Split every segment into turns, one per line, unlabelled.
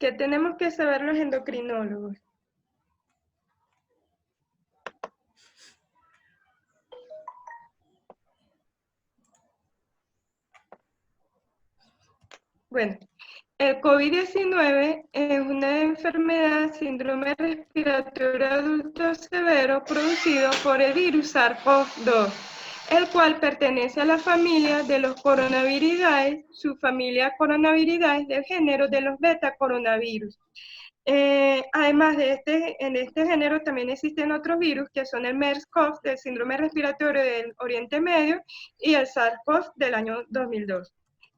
¿Qué tenemos que saber los endocrinólogos? Bueno, el COVID-19 es una enfermedad, síndrome respiratorio adulto severo producido por el virus SARS-CoV-2, el cual pertenece a la familia de los coronaviridae, subfamilia coronaviridae del género de los beta-coronavirus. Además en este género también existen otros virus que son el MERS-CoV del síndrome respiratorio del Oriente Medio y el SARS-CoV del año 2002.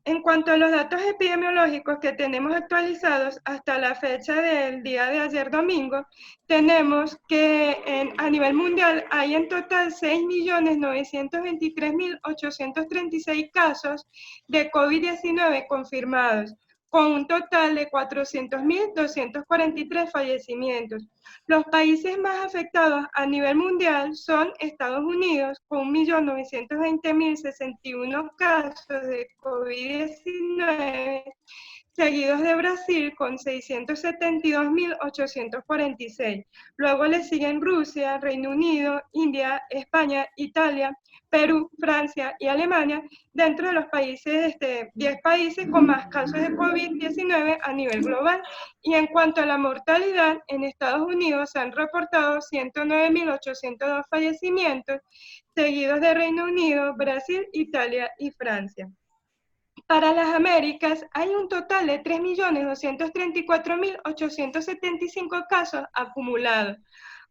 En cuanto a los datos epidemiológicos que tenemos actualizados hasta la fecha del día de ayer domingo, tenemos que a nivel mundial hay en total 6.923.836 casos de COVID-19 confirmados, con un total de 400.243 fallecimientos. Los países más afectados a nivel mundial son Estados Unidos, con 1.920.061 casos de COVID-19, seguidos de Brasil con 672.846. Luego le siguen Rusia, Reino Unido, India, España, Italia, Perú, Francia y Alemania, dentro de los países, 10 países con más casos de COVID-19 a nivel global. Y en cuanto a la mortalidad, en Estados Unidos se han reportado 109.802 fallecimientos, seguidos de Reino Unido, Brasil, Italia y Francia. Para las Américas hay un total de 3.234.875 casos acumulados,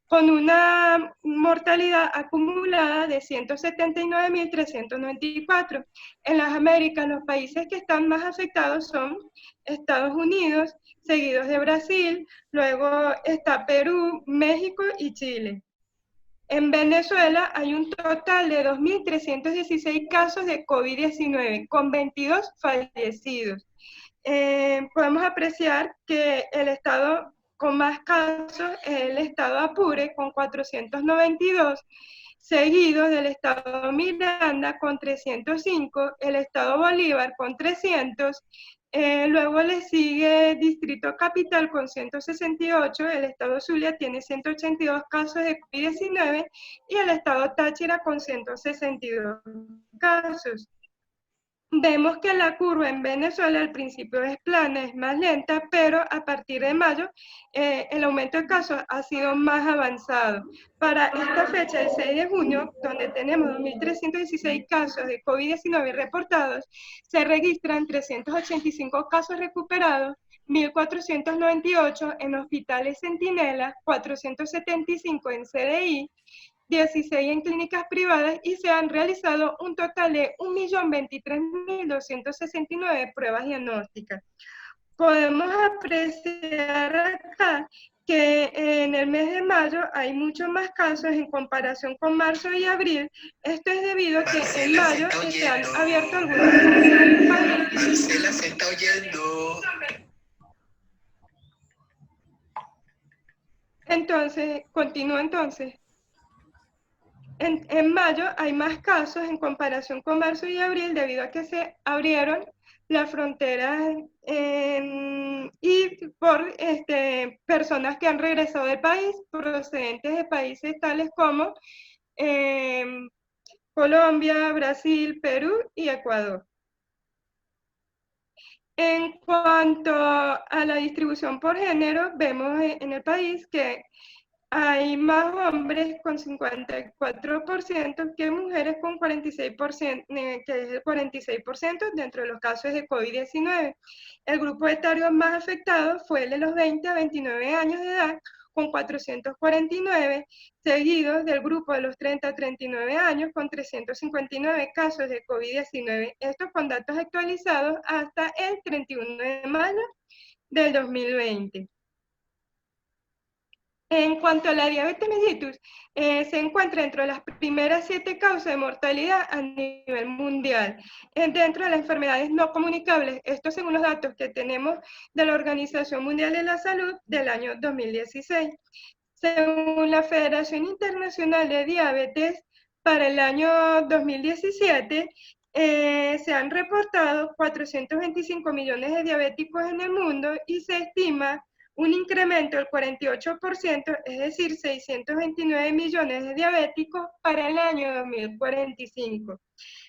con una mortalidad acumulada de 179.394. En las Américas, los países que están más afectados son Estados Unidos, seguidos de Brasil, luego está Perú, México y Chile. En Venezuela hay un total de 2.316 casos de COVID-19, con 22 fallecidos. Podemos apreciar que el estado con más casos es el estado Apure, con 492, seguido del estado Miranda con 305, el estado Bolívar con 300, luego le sigue Distrito Capital con 168, el estado Zulia tiene 182 casos de COVID-19 y el estado Táchira con 162 casos. Vemos que la curva en Venezuela al principio es plana, es más lenta, pero a partir de mayo el aumento de casos ha sido más avanzado. Para esta fecha, el 6 de junio, donde tenemos 2.316 casos de COVID-19 reportados, se registran 385 casos recuperados, 1.498 en hospitales Centinela, 475 en CDI, 16 en clínicas privadas y se han realizado un total de 1.023.269 pruebas diagnósticas. Podemos apreciar acá que en el mes de mayo hay muchos más casos en comparación con marzo y abril. Esto es debido a que en mayo se han abierto algunos puntos del país.
Marcela se está oyendo.
Entonces, continúo entonces. En mayo hay más casos en comparación con marzo y abril debido a que se abrieron las fronteras y por personas que han regresado del país procedentes de países tales como Colombia, Brasil, Perú y Ecuador. En cuanto a la distribución por género, vemos en el país que hay más hombres con 54% que mujeres con 46%, que es el 46% dentro de los casos de COVID-19. El grupo etario más afectado fue el de los 20 a 29 años de edad, con 449, seguidos del grupo de los 30 a 39 años, con 359 casos de COVID-19. Estos con datos actualizados hasta el 31 de mayo del 2020. En cuanto a la diabetes mellitus, se encuentra dentro de las primeras 7 causas de mortalidad a nivel mundial. Dentro de las enfermedades no comunicables, esto según los datos que tenemos de la Organización Mundial de la Salud del año 2016. Según la Federación Internacional de Diabetes, para el año 2017, Se han reportado 425 millones de diabéticos en el mundo y se estima un incremento del 48%, es decir, 629 millones de diabéticos para el año 2045.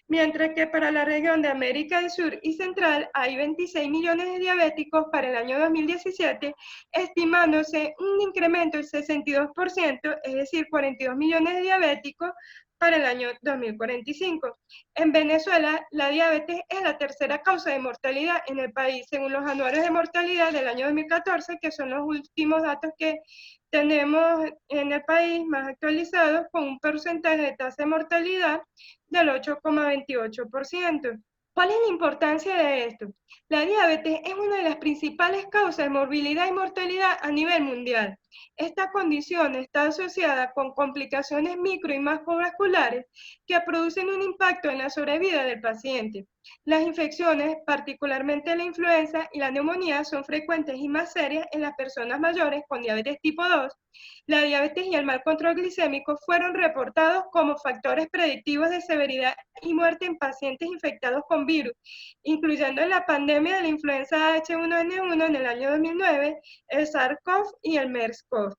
Mientras que para la región de América del Sur y Central hay 26 millones de diabéticos para el año 2017, estimándose un incremento del 62%, es decir, 42 millones de diabéticos para el año 2045. En Venezuela, la diabetes es la tercera causa de mortalidad en el país, según los anuarios de mortalidad del año 2014, que son los últimos datos que tenemos en el país más actualizados, con un porcentaje de tasa de mortalidad del 8,28%. ¿Cuál es la importancia de esto? La diabetes es una de las principales causas de morbilidad y mortalidad a nivel mundial. Esta condición está asociada con complicaciones micro y macrovasculares que producen un impacto en la sobrevida del paciente. Las infecciones, particularmente la influenza y la neumonía, son frecuentes y más serias en las personas mayores con diabetes tipo 2. La diabetes y el mal control glicémico fueron reportados como factores predictivos de severidad y muerte en pacientes infectados con virus, incluyendo en la pandemia de la influenza H1N1 en el año 2009, el SARS-CoV y el MERS-CoV.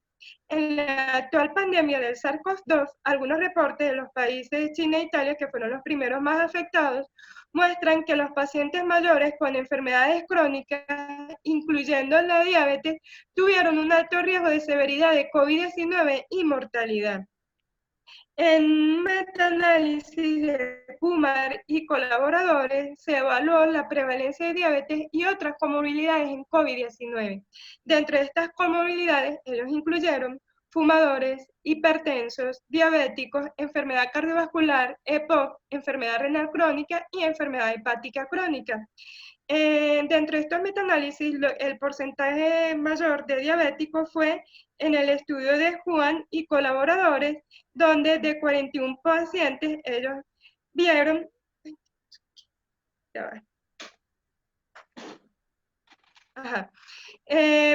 En la actual pandemia del SARS-CoV-2, algunos reportes de los países de China e Italia, que fueron los primeros más afectados, muestran que los pacientes mayores con enfermedades crónicas, incluyendo la diabetes, tuvieron un alto riesgo de severidad de COVID-19 y mortalidad. En un metaanálisis de Kumar y colaboradores se evaluó la prevalencia de diabetes y otras comorbilidades en COVID-19. Dentro de estas comorbilidades, ellos incluyeron fumadores, hipertensos, diabéticos, enfermedad cardiovascular, EPOC, enfermedad renal crónica y enfermedad hepática crónica. Dentro de estos metaanálisis, el porcentaje mayor de diabéticos fue en el estudio de Juan y colaboradores, donde de 41 pacientes ellos vieron,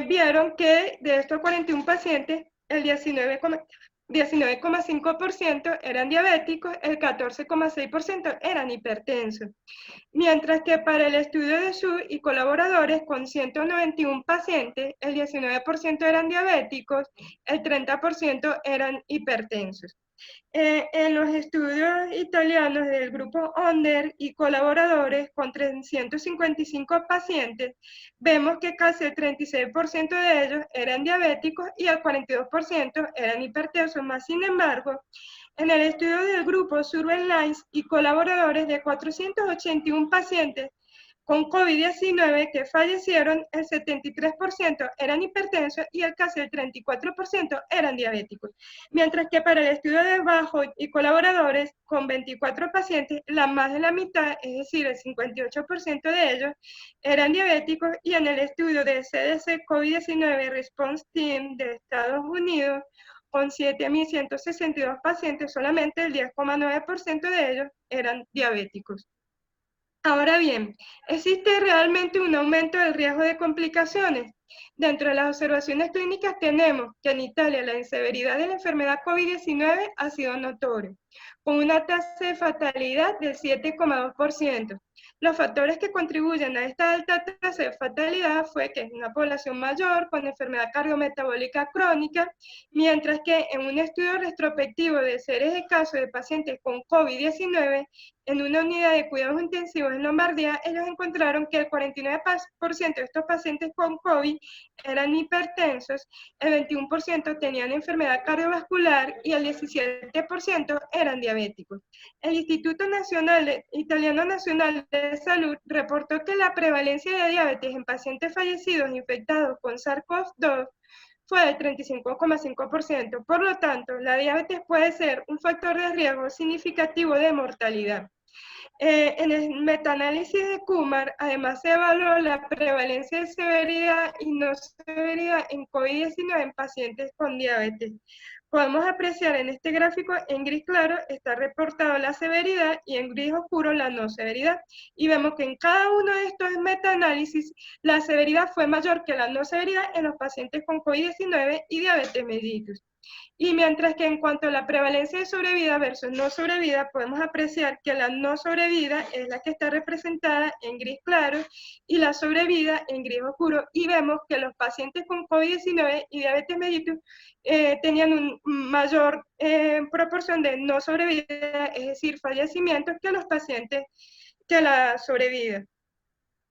vieron que de estos 41 pacientes, el 19,5% eran diabéticos, el 14,6% eran hipertensos. Mientras que para el estudio de Xu y colaboradores con 191 pacientes, el 19% eran diabéticos, el 30% eran hipertensos. En los estudios italianos del grupo Onder y colaboradores con 355 pacientes, vemos que casi el 36% de ellos eran diabéticos y el 42% eran hipertensos. Más sin embargo, en el estudio del grupo Survey Lines y colaboradores de 481 pacientes con COVID-19 que fallecieron, el 73% eran hipertensos y casi el 34% eran diabéticos. Mientras que para el estudio de Bajo y colaboradores, con 24 pacientes, la más de la mitad, es decir, el 58% de ellos, eran diabéticos, y en el estudio de CDC COVID-19 Response Team de Estados Unidos, con 7.162 pacientes, solamente el 10,9% de ellos eran diabéticos. Ahora bien, ¿existe realmente un aumento del riesgo de complicaciones? Dentro de las observaciones clínicas tenemos que en Italia la severidad de la enfermedad COVID-19 ha sido notoria, con una tasa de fatalidad del 7,2%. Los factores que contribuyen a esta alta tasa de fatalidad fue que es una población mayor con enfermedad cardiometabólica crónica, mientras que en un estudio retrospectivo de series de casos de pacientes con COVID-19 en una unidad de cuidados intensivos en Lombardía, ellos encontraron que el 49% de estos pacientes con COVID eran hipertensos, el 21% tenían enfermedad cardiovascular y el 17% eran diabéticos. El Instituto Italiano Nacional de Salud reportó que la prevalencia de diabetes en pacientes fallecidos infectados con SARS-CoV-2 fue del 35,5%. Por lo tanto, la diabetes puede ser un factor de riesgo significativo de mortalidad. En el metaanálisis de Kumar, además se evaluó la prevalencia de severidad y no severidad en COVID-19 en pacientes con diabetes. Podemos apreciar en este gráfico, en gris claro está reportado la severidad y en gris oscuro la no severidad. Y vemos que en cada uno de estos metaanálisis la severidad fue mayor que la no severidad en los pacientes con COVID-19 y diabetes mellitus. Y mientras que en cuanto a la prevalencia de sobrevida versus no sobrevida, podemos apreciar que la no sobrevida es la que está representada en gris claro y la sobrevida en gris oscuro. Y vemos que los pacientes con COVID-19 y diabetes mellitus tenían una mayor proporción de no sobrevida, es decir, fallecimientos, que los pacientes que la sobrevida.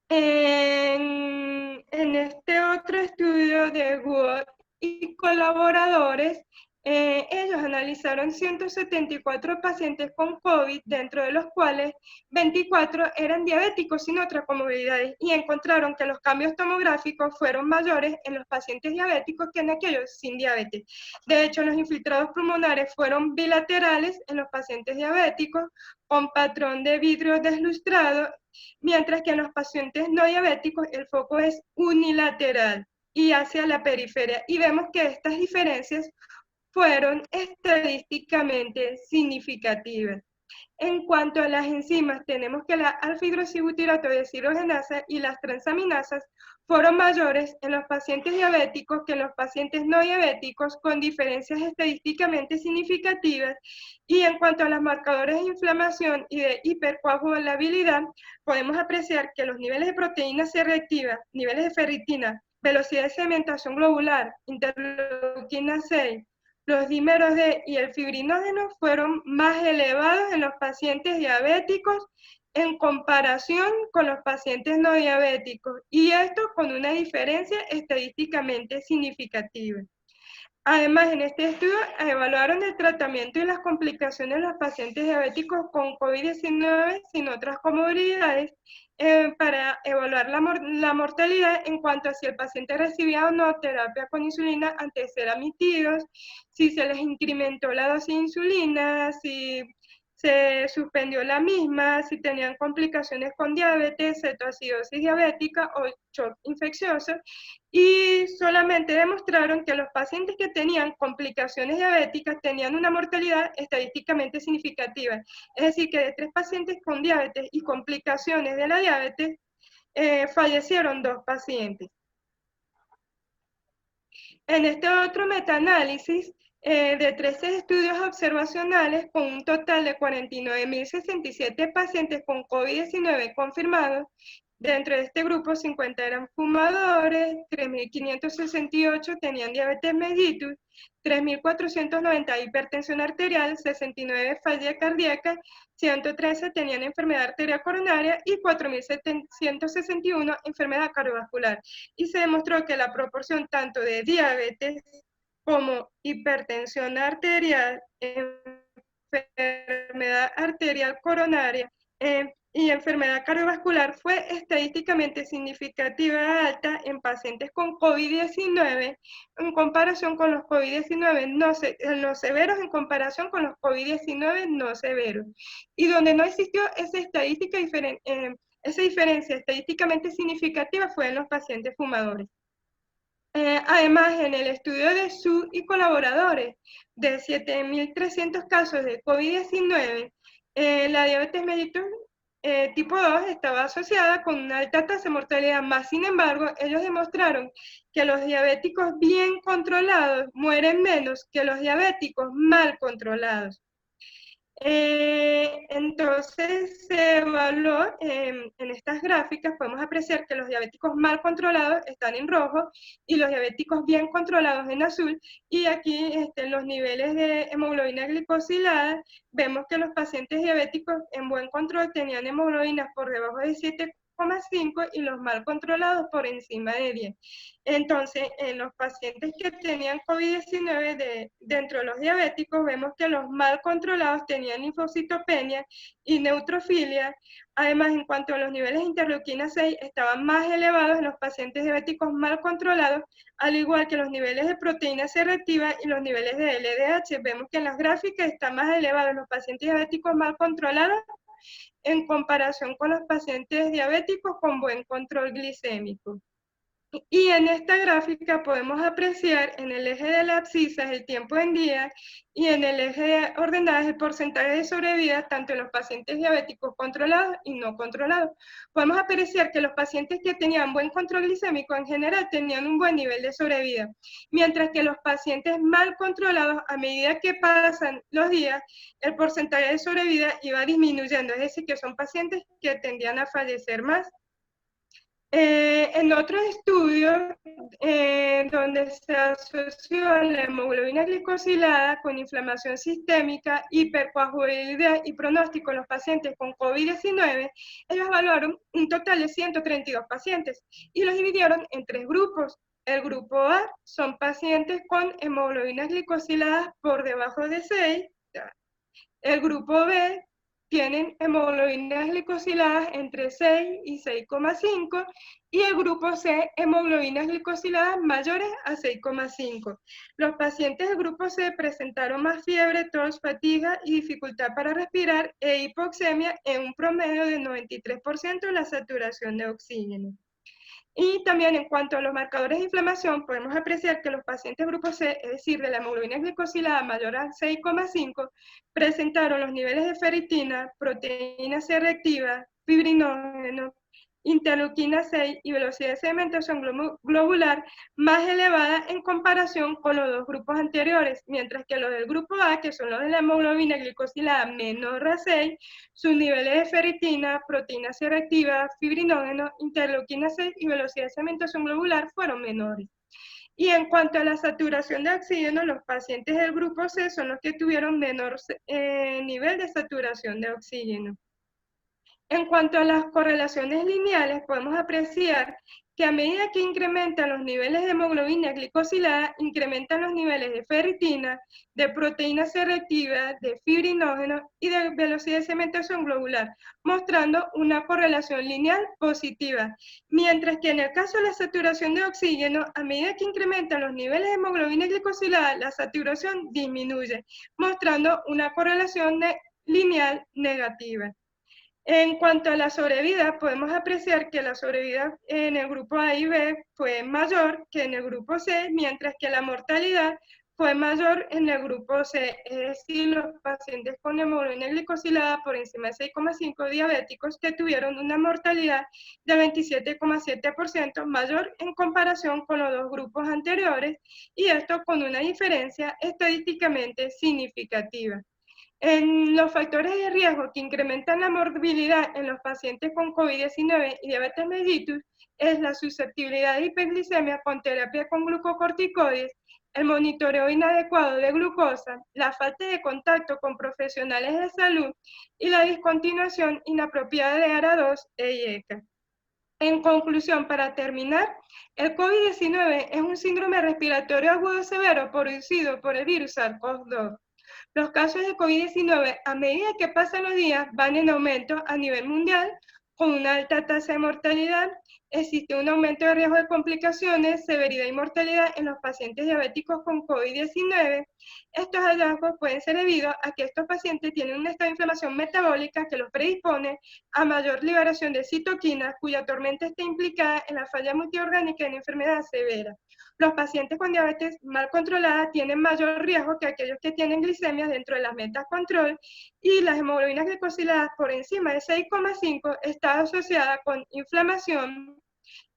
En este otro estudio de Wood y colaboradores, ellos analizaron 174 pacientes con COVID, dentro de los cuales 24 eran diabéticos sin otras comorbilidades, y encontraron que los cambios tomográficos fueron mayores en los pacientes diabéticos que en aquellos sin diabetes. De hecho, los infiltrados pulmonares fueron bilaterales en los pacientes diabéticos, con patrón de vidrio deslustrado, mientras que en los pacientes no diabéticos el foco es unilateral y hacia la periferia. Y vemos que estas diferencias fueron estadísticamente significativas. En cuanto a las enzimas, tenemos que la alfa-hidroxibutirato deshidrogenasa y las transaminasas fueron mayores en los pacientes diabéticos que en los pacientes no diabéticos, con diferencias estadísticamente significativas. Y en cuanto a los marcadores de inflamación y de hipercoagulabilidad, podemos apreciar que los niveles de proteína C reactiva, niveles de ferritina, velocidad de sedimentación globular, interleuquina 6, los dímeros D y el fibrinógeno fueron más elevados en los pacientes diabéticos en comparación con los pacientes no diabéticos, y esto con una diferencia estadísticamente significativa. Además, en este estudio evaluaron el tratamiento y las complicaciones de los pacientes diabéticos con COVID-19 sin otras comorbilidades, para evaluar la mortalidad en cuanto a si el paciente recibía o no terapia con insulina antes de ser admitidos, si se les incrementó la dosis de insulina, si se suspendió la misma, si tenían complicaciones con diabetes, cetoacidosis diabética o shock infeccioso, y solamente demostraron que los pacientes que tenían complicaciones diabéticas tenían una mortalidad estadísticamente significativa. Es decir, que de 3 pacientes con diabetes y complicaciones de la diabetes, fallecieron 2 pacientes. En este otro metaanálisis, de 13 estudios observacionales con un total de 49.067 pacientes con COVID-19 confirmados, dentro de este grupo 50 eran fumadores, 3.568 tenían diabetes mellitus, 3.490 hipertensión arterial, 69 falla cardíaca, 113 tenían enfermedad arterial coronaria y 4.761 enfermedad cardiovascular. Y se demostró que la proporción tanto de diabetes como hipertensión arterial, enfermedad arterial coronaria y enfermedad cardiovascular fue estadísticamente significativa alta en pacientes con COVID-19 en comparación con los COVID-19 no severos en comparación con los COVID-19 no severos. Y donde no existió esa esa diferencia estadísticamente significativa fue en los pacientes fumadores. Además, en el estudio de Su y colaboradores de 7.300 casos de COVID-19, la diabetes mellitus tipo 2 estaba asociada con una alta tasa de mortalidad, más sin embargo, ellos demostraron que los diabéticos bien controlados mueren menos que los diabéticos mal controlados. Entonces se evaluó en estas gráficas, podemos apreciar que los diabéticos mal controlados están en rojo y los diabéticos bien controlados en azul, y aquí los niveles de hemoglobina glicosilada, vemos que los pacientes diabéticos en buen control tenían hemoglobinas por debajo de 7,5 y los mal controlados por encima de 10. Entonces, en los pacientes que tenían COVID-19 dentro de los diabéticos, vemos que los mal controlados tenían linfocitopenia y neutrofilia. Además, en cuanto a los niveles de interleuquina 6, estaban más elevados en los pacientes diabéticos mal controlados, al igual que los niveles de proteína C reactiva y los niveles de LDH. Vemos que en las gráficas están más elevados en los pacientes diabéticos mal controlados en comparación con los pacientes diabéticos con buen control glicémico. Y en esta gráfica podemos apreciar en el eje de la abscisa el tiempo en días y en el eje de ordenadas el porcentaje de sobrevida tanto en los pacientes diabéticos controlados y no controlados. Podemos apreciar que los pacientes que tenían buen control glicémico en general tenían un buen nivel de sobrevida, mientras que los pacientes mal controlados, a medida que pasan los días, el porcentaje de sobrevida iba disminuyendo, es decir, que son pacientes que tendían a fallecer más. En otros estudios, donde se asoció la hemoglobina glicosilada con inflamación sistémica, hipercoagulabilidad y pronóstico en los pacientes con COVID-19, ellos evaluaron un total de 132 pacientes y los dividieron en 3 grupos. El grupo A son pacientes con hemoglobinas glicosiladas por debajo de 6, el grupo B tienen hemoglobinas glicosiladas entre 6 y 6,5 y el grupo C, hemoglobinas glicosiladas mayores a 6,5. Los pacientes del grupo C presentaron más fiebre, tos, fatiga y dificultad para respirar e hipoxemia en un promedio de 93% de la saturación de oxígeno. Y también en cuanto a los marcadores de inflamación, podemos apreciar que los pacientes grupo C, es decir, de la hemoglobina glicosilada mayor a 6,5, presentaron los niveles de ferritina, proteína C reactiva, fibrinógeno, interleuquina 6 y velocidad de sedimentación globular más elevada en comparación con los dos grupos anteriores, mientras que los del grupo A, que son los de la hemoglobina glicosilada menor a 6, sus niveles de ferritina, proteína C reactiva, fibrinógeno, interleuquina 6 y velocidad de sedimentación globular fueron menores. Y en cuanto a la saturación de oxígeno, los pacientes del grupo C son los que tuvieron menor nivel de saturación de oxígeno. En cuanto a las correlaciones lineales, podemos apreciar que a medida que incrementan los niveles de hemoglobina glicosilada, incrementan los niveles de ferritina, de proteína C reactiva, de fibrinógeno y de velocidad de sedimentación globular, mostrando una correlación lineal positiva. Mientras que en el caso de la saturación de oxígeno, a medida que incrementan los niveles de hemoglobina glicosilada, la saturación disminuye, mostrando una correlación lineal negativa. En cuanto a la sobrevida, podemos apreciar que la sobrevida en el grupo A y B fue mayor que en el grupo C, mientras que la mortalidad fue mayor en el grupo C, es decir, los pacientes con hemoglobina glicosilada por encima de 6,5 diabéticos que tuvieron una mortalidad de 27,7% mayor en comparación con los dos grupos anteriores, y esto con una diferencia estadísticamente significativa. En los factores de riesgo que incrementan la morbilidad en los pacientes con COVID-19 y diabetes mellitus es la susceptibilidad de hiperglicemia con terapia con glucocorticoides, el monitoreo inadecuado de glucosa, la falta de contacto con profesionales de salud y la discontinuación inapropiada de ARA2 e IECA. En conclusión, para terminar, el COVID-19 es un síndrome respiratorio agudo severo producido por el virus SARS-CoV-2. Los casos de COVID-19, a medida que pasan los días, van en aumento a nivel mundial, con una alta tasa de mortalidad. Existe un aumento de riesgo de complicaciones, severidad y mortalidad en los pacientes diabéticos con COVID-19. Estos hallazgos pueden ser debido a que estos pacientes tienen un estado de inflamación metabólica que los predispone a mayor liberación de citoquinas, cuya tormenta está implicada en la falla multiorgánica en enfermedad severa. Los pacientes con diabetes mal controlada tienen mayor riesgo que aquellos que tienen glicemias dentro de las metas control, y las hemoglobinas glicosiladas por encima de 6,5 está asociada con inflamación,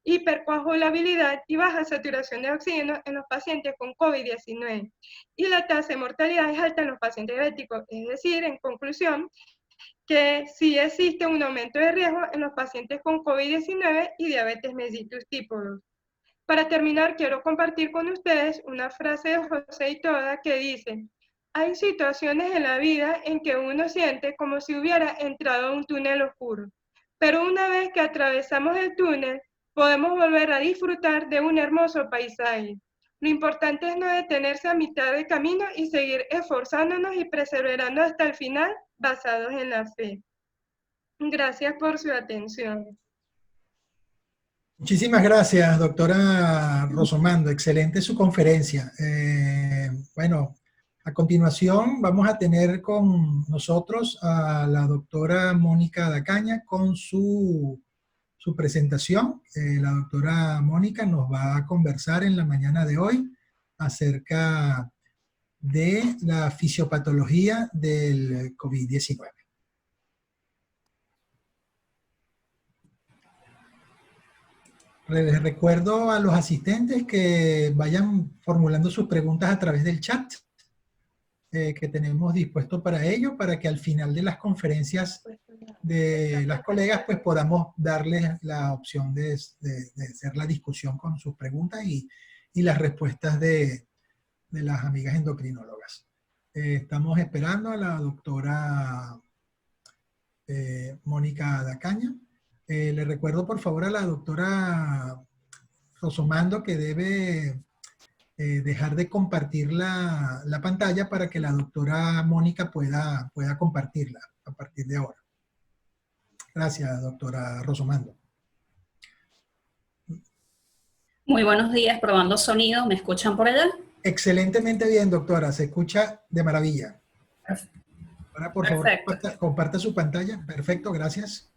hipercoagulabilidad y baja saturación de oxígeno en los pacientes con COVID-19. Y la tasa de mortalidad es alta en los pacientes diabéticos, es decir, en conclusión, que sí existe un aumento de riesgo en los pacientes con COVID-19 y diabetes mellitus tipo 2. Para terminar, quiero compartir con ustedes una frase de José Itoda que dice: hay situaciones en la vida en que uno siente como si hubiera entrado a un túnel oscuro, pero una vez que atravesamos el túnel, podemos volver a disfrutar de un hermoso paisaje. Lo importante es no detenerse a mitad de camino y seguir esforzándonos y perseverando hasta el final, basados en la fe. Gracias por su atención.
Muchísimas gracias, doctora Rosomando. Excelente su conferencia. Bueno, a continuación vamos a tener con nosotros a la doctora Mónica Dacaña con su su presentación. La doctora Mónica nos va a conversar en la mañana de hoy acerca de la fisiopatología del COVID-19. Les recuerdo a los asistentes que vayan formulando sus preguntas a través del chat que tenemos dispuesto para ello, para que al final de las conferencias de las colegas pues podamos darles la opción de hacer la discusión con sus preguntas y las respuestas de las amigas endocrinólogas. Estamos esperando a la doctora Mónica Dacaña. Le recuerdo por favor a la doctora Rosomando que debe dejar de compartir la pantalla para que la doctora Mónica pueda compartirla a partir de ahora. Gracias, doctora Rosomando.
Muy buenos días, probando sonido. ¿Me escuchan por allá?
Excelentemente bien, doctora. Se escucha de maravilla. Ahora, por favor, comparta su pantalla. Perfecto, gracias.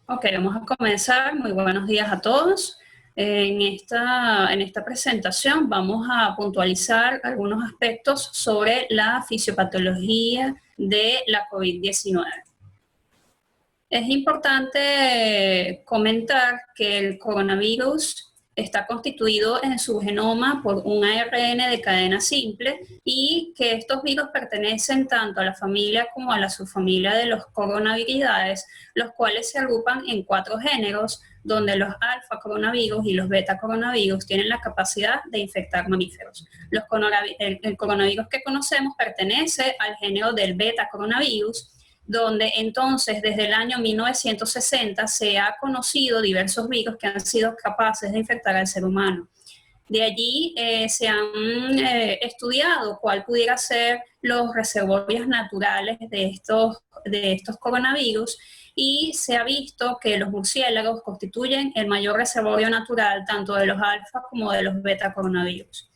Ok, vamos a comenzar. Muy buenos días a todos. En esta presentación vamos a puntualizar algunos aspectos sobre la fisiopatología de la COVID-19. Es importante comentar que el coronavirus está constituido en su genoma por un ARN de cadena simple y que estos virus pertenecen tanto a la familia como a la subfamilia de los coronaviridaes, los cuales se agrupan en 4 géneros, donde los alfa coronavirus y los beta coronavirus tienen la capacidad de infectar mamíferos. El coronavirus que conocemos pertenece al género del beta coronavirus, donde entonces desde el año 1960 se ha conocido diversos virus que han sido capaces de infectar al ser humano. De allí se han estudiado cuál pudiera ser los reservorios naturales de estos coronavirus y se ha visto que los murciélagos constituyen el mayor reservorio natural tanto de los alfa como de los beta coronavirus.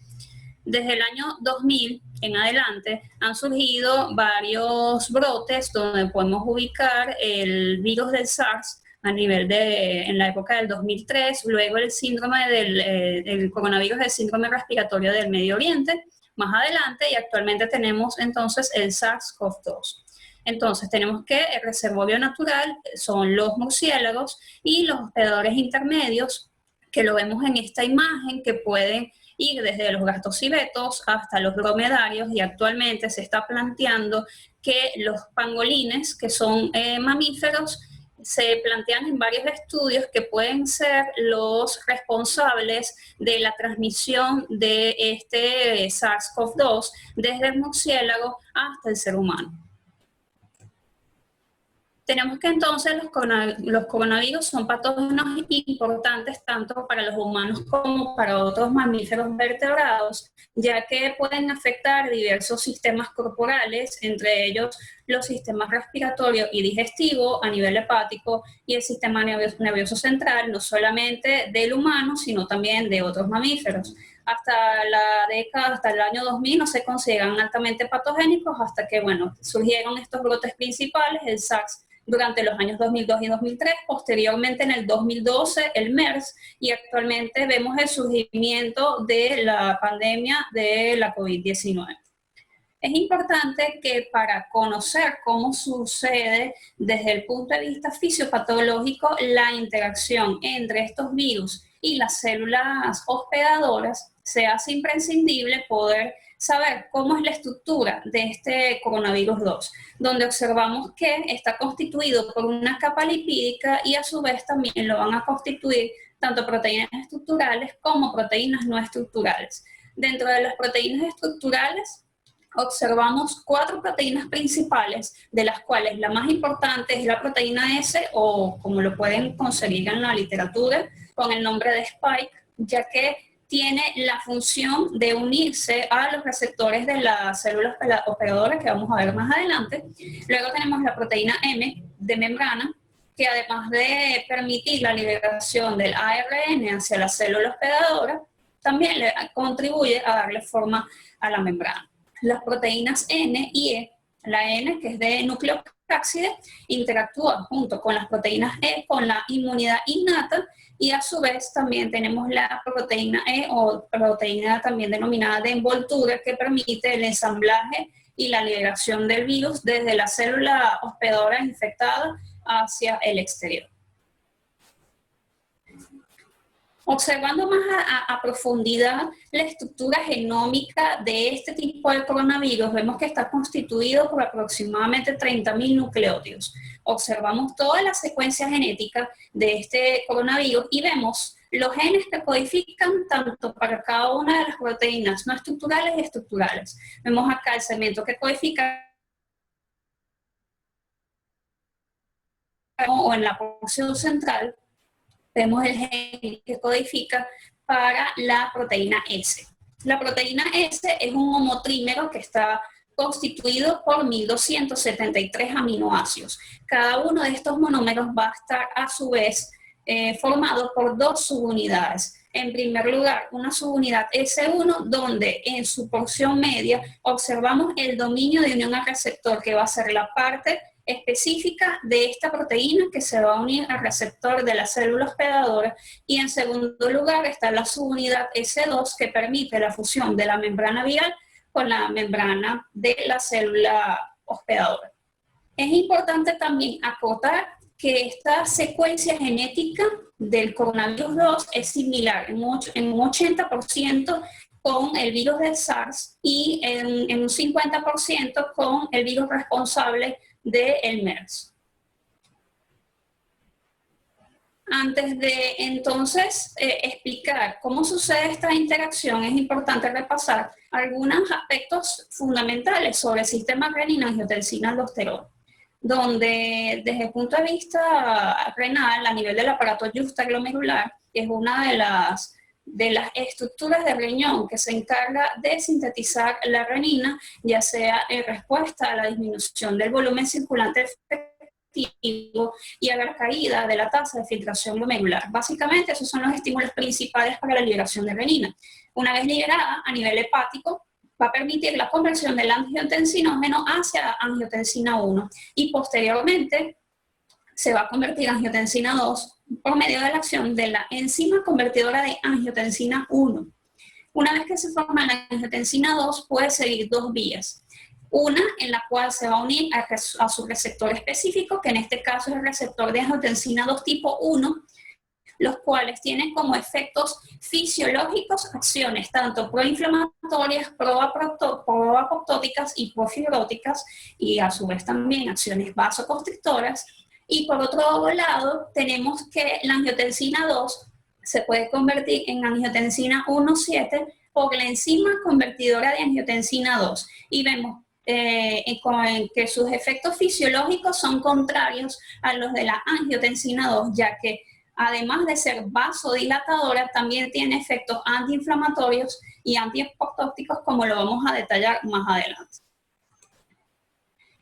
Desde el año 2000 en adelante han surgido varios brotes donde podemos ubicar el virus del SARS en la época del 2003, luego el síndrome el coronavirus del síndrome respiratorio del Medio Oriente, más adelante, y actualmente tenemos entonces el SARS-CoV-2. Entonces tenemos que el reservorio natural son los murciélagos y los hospedadores intermedios, que lo vemos en esta imagen, que pueden ir desde los gastocibetos hasta los dromedarios, y actualmente se está planteando que los pangolines, que son mamíferos, se plantean en varios estudios que pueden ser los responsables de la transmisión de este SARS-CoV-2 desde el murciélago hasta el ser humano. Tenemos que entonces los coronavirus son patógenos importantes tanto para los humanos como para otros mamíferos vertebrados, ya que pueden afectar diversos sistemas corporales, entre ellos los sistemas respiratorio y digestivo a nivel hepático y el sistema nervioso central, no solamente del humano, sino también de otros mamíferos. Hasta el año 2000 no se consideran altamente patogénicos hasta que, surgieron estos brotes principales, el SARS durante los años 2002 y 2003, posteriormente en el 2012 el MERS, y actualmente vemos el surgimiento de la pandemia de la COVID-19. Es importante que para conocer cómo sucede desde el punto de vista fisiopatológico la interacción entre estos virus y las células hospedadoras, se hace imprescindible poder saber cómo es la estructura de este coronavirus 2, donde observamos que está constituido por una capa lipídica y a su vez también lo van a constituir tanto proteínas estructurales como proteínas no estructurales. Dentro de las proteínas estructurales observamos 4 proteínas principales, de las cuales la más importante es la proteína S, o como lo pueden conseguir en la literatura, con el nombre de Spike, ya que tiene la función de unirse a los receptores de las células hospedadoras que vamos a ver más adelante. Luego tenemos la proteína M de membrana, que además de permitir la liberación del ARN hacia la célula hospedadora, también le contribuye a darle forma a la membrana. Las proteínas N y E, la N, que es de nucleocápside, interactúa junto con las proteínas E con la inmunidad innata, y a su vez también tenemos la proteína E, o proteína también denominada de envoltura, que permite el ensamblaje y la liberación del virus desde la célula hospedadora infectada hacia el exterior. Observando más a profundidad la estructura genómica de este tipo de coronavirus, vemos que está constituido por aproximadamente 30.000 nucleótidos. Observamos toda la secuencia genética de este coronavirus y vemos los genes que codifican tanto para cada una de las proteínas no estructurales y estructurales. Vemos acá el segmento que codifica, o en la porción central, vemos el gen que codifica para la proteína S. La proteína S es un homotrímero que está constituido por 1273 aminoácidos. Cada uno de estos monómeros va a estar a su vez formado por dos subunidades. En primer lugar, una subunidad S1, donde en su porción media observamos el dominio de unión al receptor, que va a ser la parte específica de esta proteína que se va a unir al receptor de la célula hospedadora, y en segundo lugar está la subunidad S2, que permite la fusión de la membrana viral con la membrana de la célula hospedadora. Es importante también acotar que esta secuencia genética del coronavirus 2 es similar en un 80% con el virus del SARS y en un 50% con el virus responsable del MERS. Antes de entonces explicar cómo sucede esta interacción, es importante repasar algunos aspectos fundamentales sobre el sistema renina-angiotensina-aldosterona, donde desde el punto de vista renal, a nivel del aparato juxtaglomerular, que es una de las estructuras del riñón que se encarga de sintetizar la renina, ya sea en respuesta a la disminución del volumen circulante efectivo y a la caída de la tasa de filtración glomerular. Básicamente, esos son los estímulos principales para la liberación de renina. Una vez liberada a nivel hepático, va a permitir la conversión del angiotensinógeno hacia angiotensina 1 y posteriormente se va a convertir en angiotensina 2 por medio de la acción de la enzima convertidora de angiotensina 1. Una vez que se forma la angiotensina 2, puede seguir dos vías. Una en la cual se va a unir a su receptor específico, que en este caso es el receptor de angiotensina 2 tipo 1, los cuales tienen como efectos fisiológicos acciones tanto proinflamatorias, proapoptóticas y profibróticas, y a su vez también acciones vasoconstrictoras. Y por otro lado, tenemos que la angiotensina 2 se puede convertir en angiotensina 1,7 por la enzima convertidora de angiotensina 2. Y vemos que sus efectos fisiológicos son contrarios a los de la angiotensina 2, ya que además de ser vasodilatadora, también tiene efectos antiinflamatorios y antiapoptóticos, como lo vamos a detallar más adelante.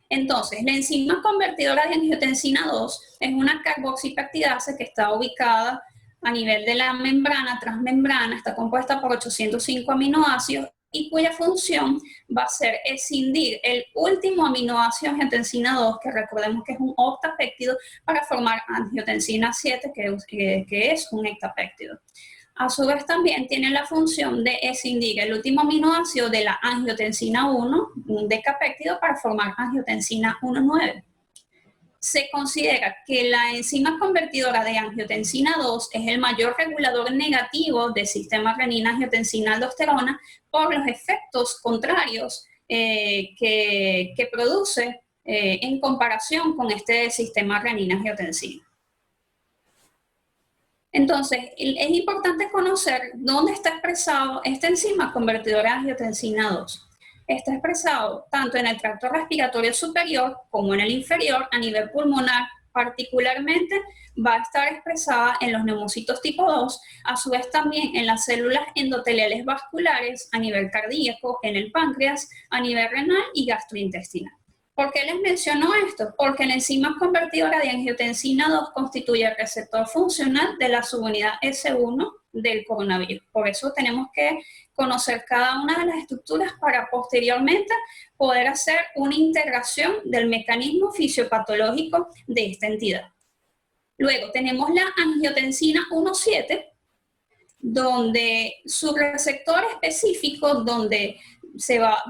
Entonces, la enzima convertidora de angiotensina 2 es una carboxipeptidasa que está ubicada a nivel de la membrana, transmembrana, está compuesta por 805 aminoácidos y cuya función va a ser escindir el último aminoácido angiotensina 2, que recordemos que es un octapéptido, para formar angiotensina 7, que es un hectapéptido. A su vez también tiene la función de escindir el último aminoácido de la angiotensina 1, un decapéptido, para formar angiotensina 1,9. Se considera que la enzima convertidora de angiotensina 2 es el mayor regulador negativo del sistema renina-angiotensina-aldosterona por los efectos contrarios que produce en comparación con este sistema renina-angiotensina. Entonces, es importante conocer dónde está expresado esta enzima convertidora de angiotensina 2. Está expresado tanto en el tracto respiratorio superior como en el inferior. A nivel pulmonar, particularmente, va a estar expresada en los neumocitos tipo 2, a su vez también en las células endoteliales vasculares, a nivel cardíaco, en el páncreas, a nivel renal y gastrointestinal. ¿Por qué les menciono esto? Porque la enzima convertidora de angiotensina 2 constituye el receptor funcional de la subunidad S1 del coronavirus. Por eso tenemos que conocer cada una de las estructuras para posteriormente poder hacer una integración del mecanismo fisiopatológico de esta entidad. Luego tenemos la angiotensina 1,7, donde su receptor específico, donde se va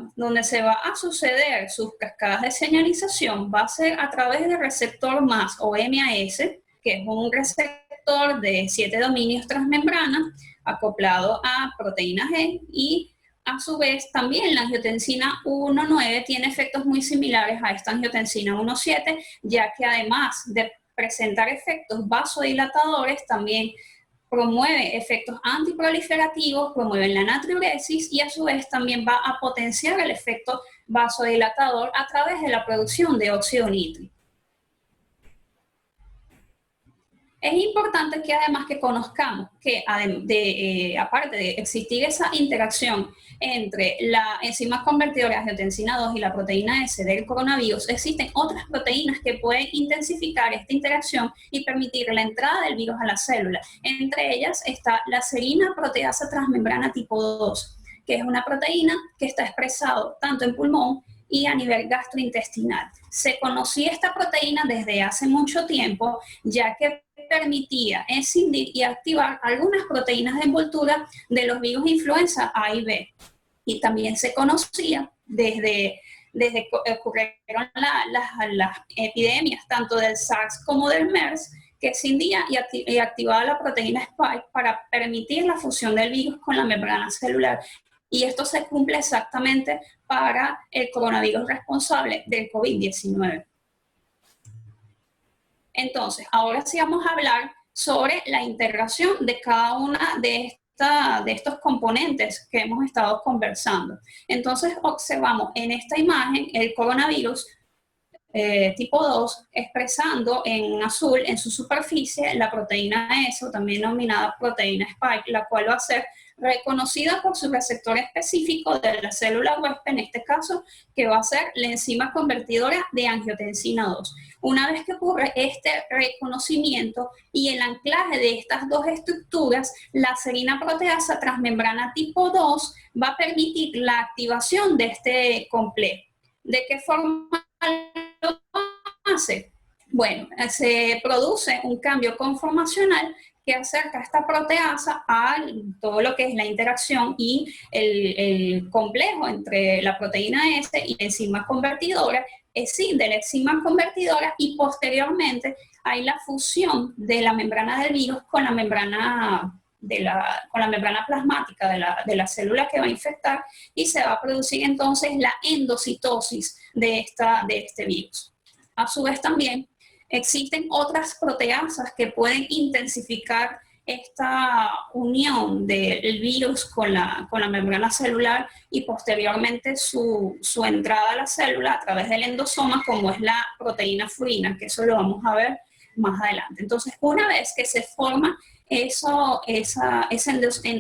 a suceder sus cascadas de señalización, va a ser a través del receptor MAS o MAS, que es un receptor de 7 dominios transmembrana acoplado a proteína G, y a su vez también la angiotensina 1,9 tiene efectos muy similares a esta angiotensina 1,7, ya que además de presentar efectos vasodilatadores, también promueve efectos antiproliferativos, promueve la natriuresis y a su vez también va a potenciar el efecto vasodilatador a través de la producción de óxido nítrico. Es importante que además que conozcamos que aparte de existir esa interacción entre la enzima convertidora de angiotensina 2 y la proteína S del coronavirus, existen otras proteínas que pueden intensificar esta interacción y permitir la entrada del virus a la célula. Entre ellas está la serina proteasa transmembrana tipo 2, que es una proteína que está expresado tanto en pulmón y a nivel gastrointestinal. Se conocía esta proteína desde hace mucho tiempo, ya que permitía escindir y activar algunas proteínas de envoltura de los virus de influenza A y B. Y también se conocía desde que ocurrieron las epidemias tanto del SARS como del MERS, que escindía y activaba la proteína Spike para permitir la fusión del virus con la membrana celular. Y esto se cumple exactamente para el coronavirus responsable del COVID-19. Entonces, ahora sí vamos a hablar sobre la integración de cada una de estos componentes que hemos estado conversando. Entonces, observamos en esta imagen el coronavirus tipo 2 expresando en azul en su superficie la proteína S, o también denominada proteína Spike, la cual va a ser reconocida por su receptor específico de la célula huésped, en este caso, que va a ser la enzima convertidora de angiotensina 2. Una vez que ocurre este reconocimiento y el anclaje de estas dos estructuras, la serina proteasa transmembrana tipo 2 va a permitir la activación de este complejo. ¿De qué forma lo hace? Bueno, se produce un cambio conformacional que acerca a esta proteasa a todo lo que es la interacción y el complejo entre la proteína S y la enzima convertidora, escinde la enzima convertidora y posteriormente hay la fusión de la membrana del virus con la membrana plasmática de la célula que va a infectar, y se va a producir entonces la endocitosis de este virus. A su vez también existen otras proteasas que pueden intensificar esta unión del virus con la membrana celular y posteriormente su entrada a la célula a través del endosoma, como es la proteína furina, que eso lo vamos a ver más adelante. Entonces, una vez que se forma ese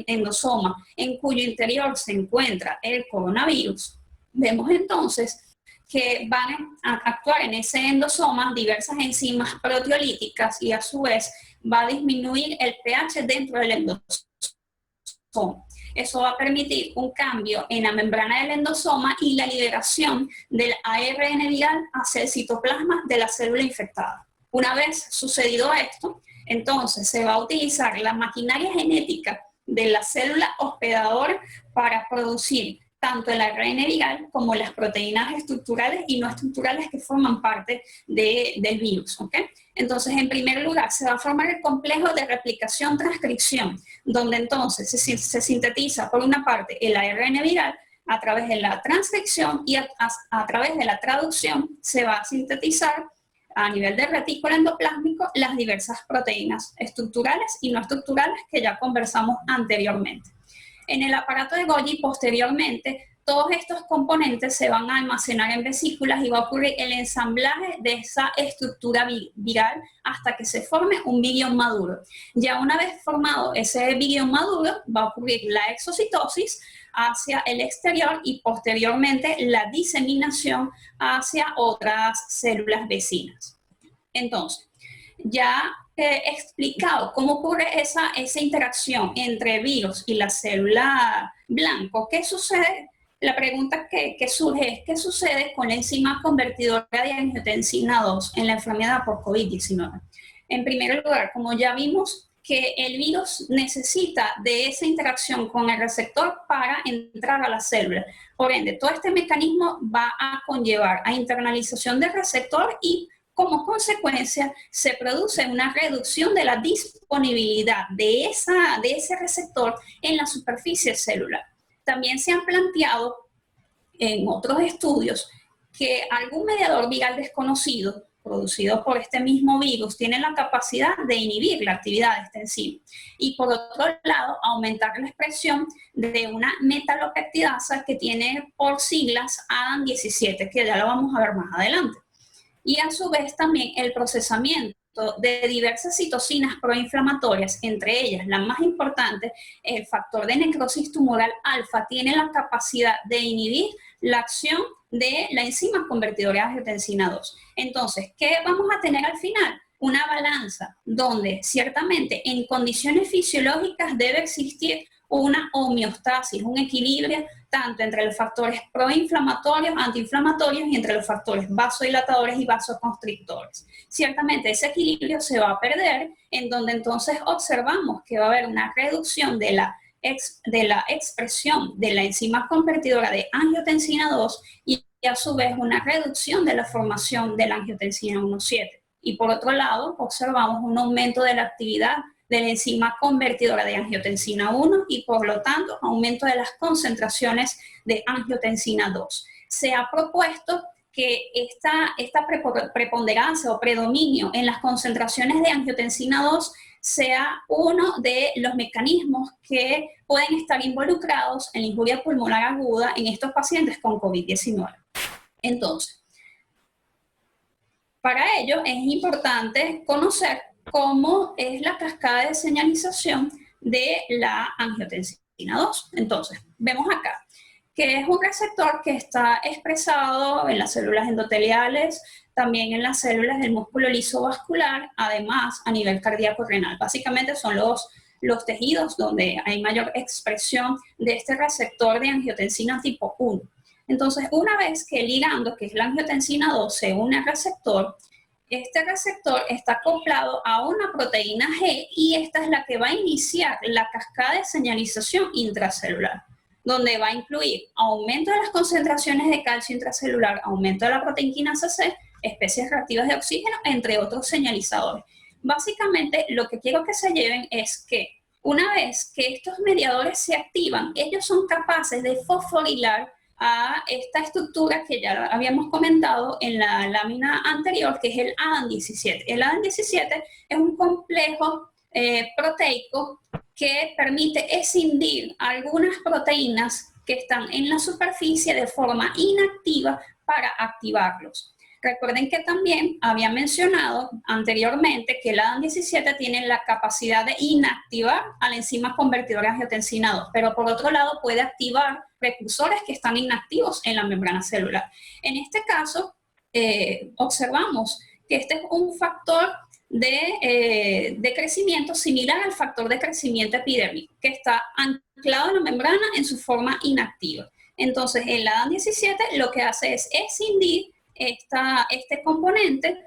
endosoma en cuyo interior se encuentra el coronavirus, vemos entonces que van a actuar en ese endosoma diversas enzimas proteolíticas y a su vez va a disminuir el pH dentro del endosoma. Eso va a permitir un cambio en la membrana del endosoma y la liberación del ARN viral hacia el citoplasma de la célula infectada. Una vez sucedido esto, entonces se va a utilizar la maquinaria genética de la célula hospedadora para producir tanto el ARN viral como las proteínas estructurales y no estructurales que forman parte del virus, ¿ok? Entonces, en primer lugar, se va a formar el complejo de replicación-transcripción, donde entonces se sintetiza, por una parte, el ARN viral a través de la transcripción y a través de la traducción se va a sintetizar a nivel de retículo endoplásmico las diversas proteínas estructurales y no estructurales que ya conversamos anteriormente. En el aparato de Golgi, posteriormente, todos estos componentes se van a almacenar en vesículas y va a ocurrir el ensamblaje de esa estructura viral hasta que se forme un virión maduro. Ya una vez formado ese virión maduro, va a ocurrir la exocitosis, hacia el exterior y posteriormente la diseminación hacia otras células vecinas. Entonces, ya he explicado cómo ocurre esa interacción entre virus y la célula blanco. ¿Qué sucede? La pregunta que surge es, ¿qué sucede con la enzima convertidora de angiotensina 2 en la enfermedad por COVID-19? En primer lugar, como ya vimos, que el virus necesita de esa interacción con el receptor para entrar a la célula. Por ende, todo este mecanismo va a conllevar a internalización del receptor y como consecuencia se produce una reducción de la disponibilidad de ese receptor en la superficie celular. También se han planteado en otros estudios que algún mediador viral desconocido producido por este mismo virus tiene la capacidad de inhibir la actividad de esta enzima y por otro lado aumentar la expresión de una metalopeptidasa que tiene por siglas ADAM17, que ya lo vamos a ver más adelante. Y a su vez también el procesamiento de diversas citocinas proinflamatorias, entre ellas la más importante, el factor de necrosis tumoral alfa, tiene la capacidad de inhibir la acción de la enzima convertidora de angiotensina 2. Entonces, ¿qué vamos a tener al final? Una balanza donde ciertamente en condiciones fisiológicas debe existir una homeostasis, un equilibrio tanto entre los factores proinflamatorios, antiinflamatorios y entre los factores vasodilatadores y vasoconstrictores. Ciertamente ese equilibrio se va a perder, en donde entonces observamos que va a haber una reducción de la expresión de la enzima convertidora de angiotensina 2 y a su vez una reducción de la formación de la angiotensina 1,7. Y por otro lado, observamos un aumento de la actividad de la enzima convertidora de angiotensina 1 y por lo tanto aumento de las concentraciones de angiotensina 2. Se ha propuesto que esta preponderancia o predominio en las concentraciones de angiotensina 2 sea uno de los mecanismos que pueden estar involucrados en la injuria pulmonar aguda en estos pacientes con COVID-19. Entonces, para ello es importante conocer cómo es la cascada de señalización de la angiotensina 2. Entonces, vemos acá que es un receptor que está expresado en las células endoteliales, también en las células del músculo liso vascular, además a nivel cardíaco y renal. Básicamente son los tejidos donde hay mayor expresión de este receptor de angiotensina tipo 1. Entonces, una vez que el ligando, que es la angiotensina 2, se une al receptor, este receptor está acoplado a una proteína G y esta es la que va a iniciar la cascada de señalización intracelular, donde va a incluir aumento de las concentraciones de calcio intracelular, aumento de la proteinquinasa C, especies reactivas de oxígeno, entre otros señalizadores. Básicamente, lo que quiero que se lleven es que una vez que estos mediadores se activan, ellos son capaces de fosforilar a esta estructura que ya habíamos comentado en la lámina anterior, que es el ADAM17. El ADAM17 es un complejo proteico que permite escindir algunas proteínas que están en la superficie de forma inactiva para activarlos. Recuerden que también había mencionado anteriormente que el ADAM17 tiene la capacidad de inactivar a la enzima convertidora de angiotensina 2, pero por otro lado puede activar precursores que están inactivos en la membrana celular. En este caso, observamos que este es un factor de crecimiento similar al factor de crecimiento epidérmico, que está anclado en la membrana en su forma inactiva. Entonces, el ADAM17 lo que hace es escindir este componente,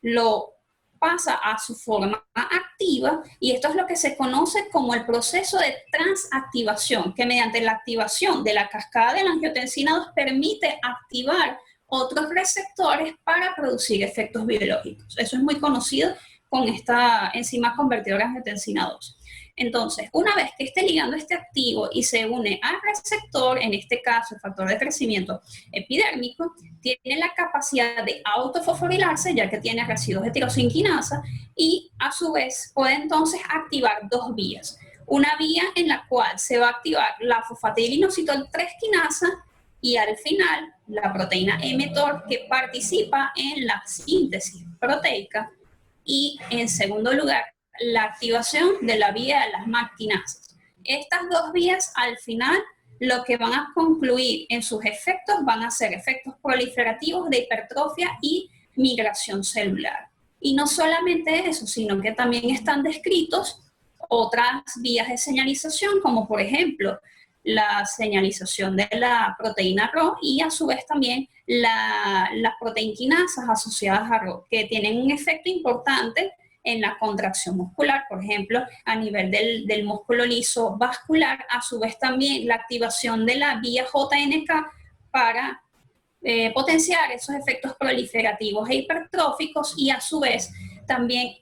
lo pasa a su forma activa y esto es lo que se conoce como el proceso de transactivación, que mediante la activación de la cascada de la angiotensina 2 permite activar otros receptores para producir efectos biológicos. Eso es muy conocido con esta enzima convertidora de angiotensina 2. Entonces, una vez que este ligando esté activo y se une al receptor, en este caso el factor de crecimiento epidérmico, tiene la capacidad de autofosforilarse, ya que tiene residuos de tirosinquinasa, y a su vez puede entonces activar dos vías. Una vía en la cual se va a activar la fosfatidilinositol 3 quinasa y al final la proteína mTOR que participa en la síntesis proteica, y en segundo lugar la activación de la vía de las MAC quinasas. Estas dos vías al final lo que van a concluir en sus efectos van a ser efectos proliferativos de hipertrofia y migración celular. Y no solamente eso, sino que también están descritos otras vías de señalización, como por ejemplo la señalización de la proteína Rho y a su vez también las proteinquinasas asociadas a Rho, que tienen un efecto importante en la contracción muscular, por ejemplo, a nivel del músculo liso vascular, a su vez también la activación de la vía JNK para potenciar esos efectos proliferativos e hipertróficos y a su vez también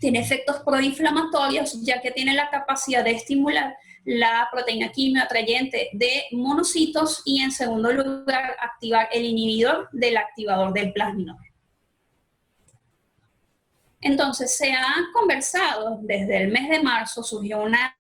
tiene efectos proinflamatorios, ya que tiene la capacidad de estimular la proteína quimioatrayente de monocitos y en segundo lugar activar el inhibidor del activador del plasminógeno. Entonces se ha conversado desde el mes de marzo, surgió una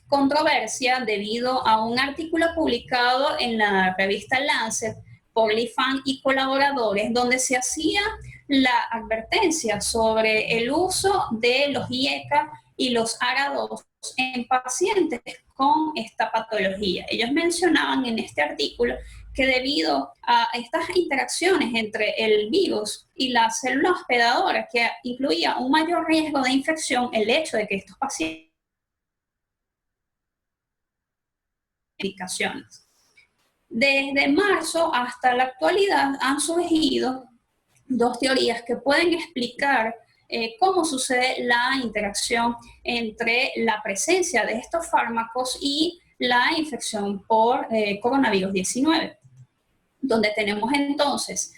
controversia debido a un artículo publicado en la revista Lancet por Li Fan y colaboradores, donde se hacía la advertencia sobre el uso de los IECA y los ARA2 en pacientes con esta patología. Ellos mencionaban en este artículo que debido a estas interacciones entre el virus y la célula hospedadora, que incluía un mayor riesgo de infección, el hecho de que estos pacientes medicaciones. Desde marzo hasta la actualidad han surgido dos teorías que pueden explicar cómo sucede la interacción entre la presencia de estos fármacos y la infección por coronavirus 19, donde tenemos entonces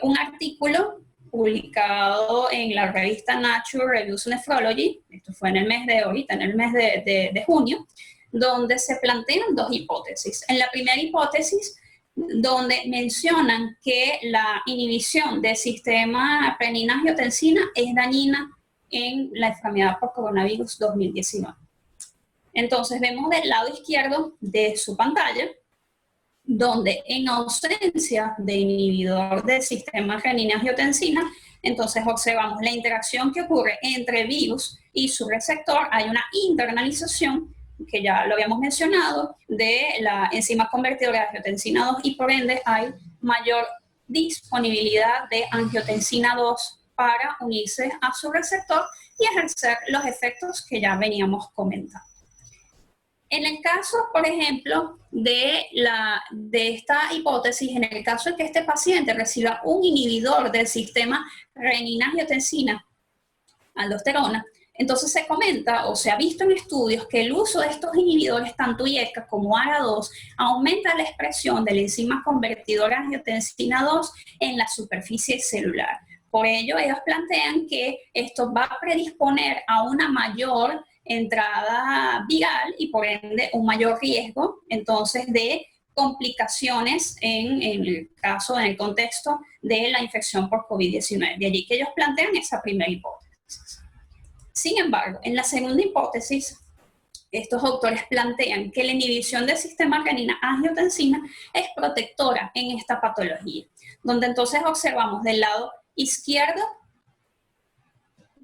un artículo publicado en la revista Nature Reviews Nephrology, esto fue en el mes de junio, donde se plantean dos hipótesis. En la primera hipótesis, donde mencionan que la inhibición del sistema renina-angiotensina es dañina en la enfermedad por coronavirus 2019. Entonces vemos del lado izquierdo de su pantalla, donde en ausencia de inhibidor del sistema renina-angiotensina, entonces observamos la interacción que ocurre entre el virus y su receptor. Hay una internalización, que ya lo habíamos mencionado, de la enzima convertidora de angiotensina 2 y por ende hay mayor disponibilidad de angiotensina 2 para unirse a su receptor y ejercer los efectos que ya veníamos comentando. En el caso, por ejemplo, de esta hipótesis, en el caso de que este paciente reciba un inhibidor del sistema renina-angiotensina, aldosterona, entonces se comenta o se ha visto en estudios que el uso de estos inhibidores, tanto IECA como ARA2, aumenta la expresión de la enzima convertidora angiotensina 2 en la superficie celular. Por ello, ellos plantean que esto va a predisponer a una mayor entrada viral y por ende un mayor riesgo entonces de complicaciones en el contexto de la infección por COVID-19. De allí que ellos plantean esa primera hipótesis. Sin embargo, en la segunda hipótesis, estos autores plantean que la inhibición del sistema renina-angiotensina es protectora en esta patología, donde entonces observamos del lado izquierdo,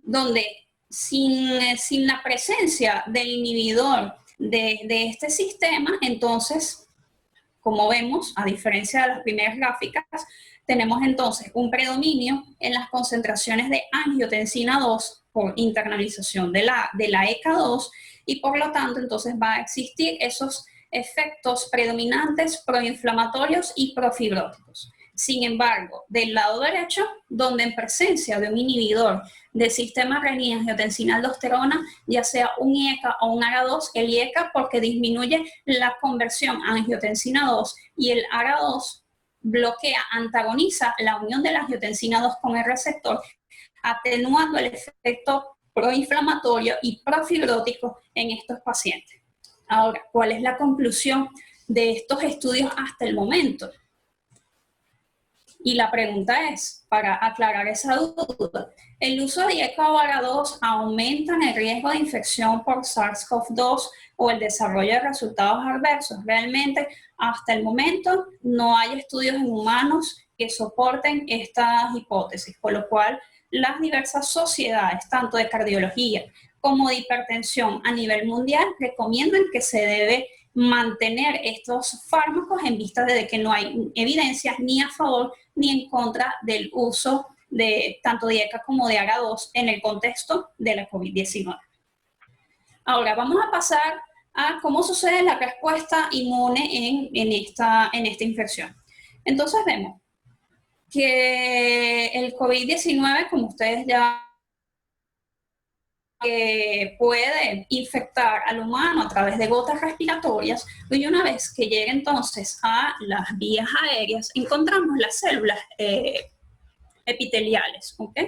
donde sin la presencia del inhibidor de este sistema, entonces, como vemos, a diferencia de las primeras gráficas, tenemos entonces un predominio en las concentraciones de angiotensina 2 por internalización de la ECA2 y por lo tanto entonces va a existir esos efectos predominantes proinflamatorios y profibróticos. Sin embargo, del lado derecho, donde en presencia de un inhibidor del sistema renina-angiotensina-aldosterona, ya sea un IECA o un ARA2, el IECA porque disminuye la conversión a angiotensina 2 y el ARA2 antagoniza la unión de la angiotensina 2 con el receptor, atenuando el efecto proinflamatorio y profibrótico en estos pacientes. Ahora, ¿cuál es la conclusión de estos estudios hasta el momento? Y la pregunta es, para aclarar esa duda, ¿el uso de IECA o ARA2 aumenta el riesgo de infección por SARS-CoV-2 o el desarrollo de resultados adversos? Realmente, hasta el momento, no hay estudios en humanos que soporten estas hipótesis, por lo cual las diversas sociedades, tanto de cardiología como de hipertensión a nivel mundial, recomiendan que se debe mantener estos fármacos en vista de que no hay evidencias ni a favor ni en contra del uso de tanto de ECA como de ARA2 en el contexto de la COVID-19. Ahora vamos a pasar a cómo sucede la respuesta inmune en esta infección. Entonces vemos que el COVID-19, como ustedes ya puede infectar al humano a través de gotas respiratorias, y una vez que llega entonces a las vías aéreas, encontramos las células epiteliales, ¿ok?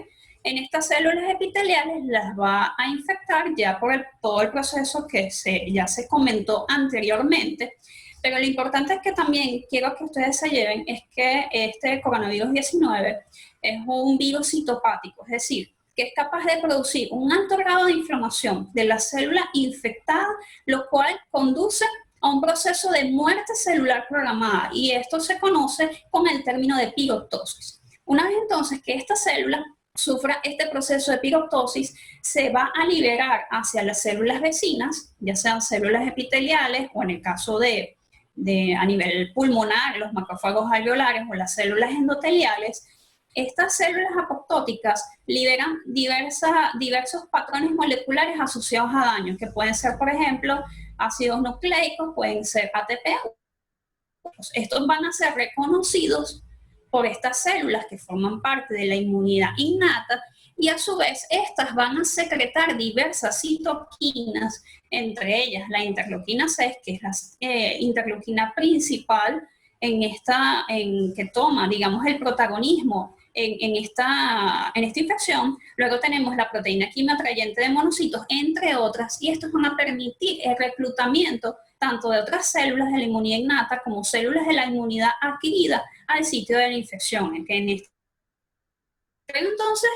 En estas células epiteliales las va a infectar ya por todo el proceso que ya se comentó anteriormente, pero lo importante es que también quiero que ustedes se lleven es que este coronavirus 19 es un virus citopático, es decir, que es capaz de producir un alto grado de inflamación de la célula infectada, lo cual conduce a un proceso de muerte celular programada, y esto se conoce con el término de piroptosis. Una vez entonces que esta célula sufra este proceso de piroptosis, se va a liberar hacia las células vecinas, ya sean células epiteliales o en el caso a nivel pulmonar, los macrófagos alveolares o las células endoteliales. Estas células apoptóticas liberan diversos patrones moleculares asociados a daños, que pueden ser, por ejemplo, ácidos nucleicos, pueden ser ATP. Estos van a ser reconocidos por estas células que forman parte de la inmunidad innata, y a su vez estas van a secretar diversas citoquinas, entre ellas la interleuquina 6, que es la interleuquina principal que toma, digamos, el protagonismo en esta infección. Luego tenemos la proteína quimioatrayente de monocitos, entre otras, y estos van a permitir el reclutamiento tanto de otras células de la inmunidad innata como células de la inmunidad adquirida al sitio de la infección. Entonces,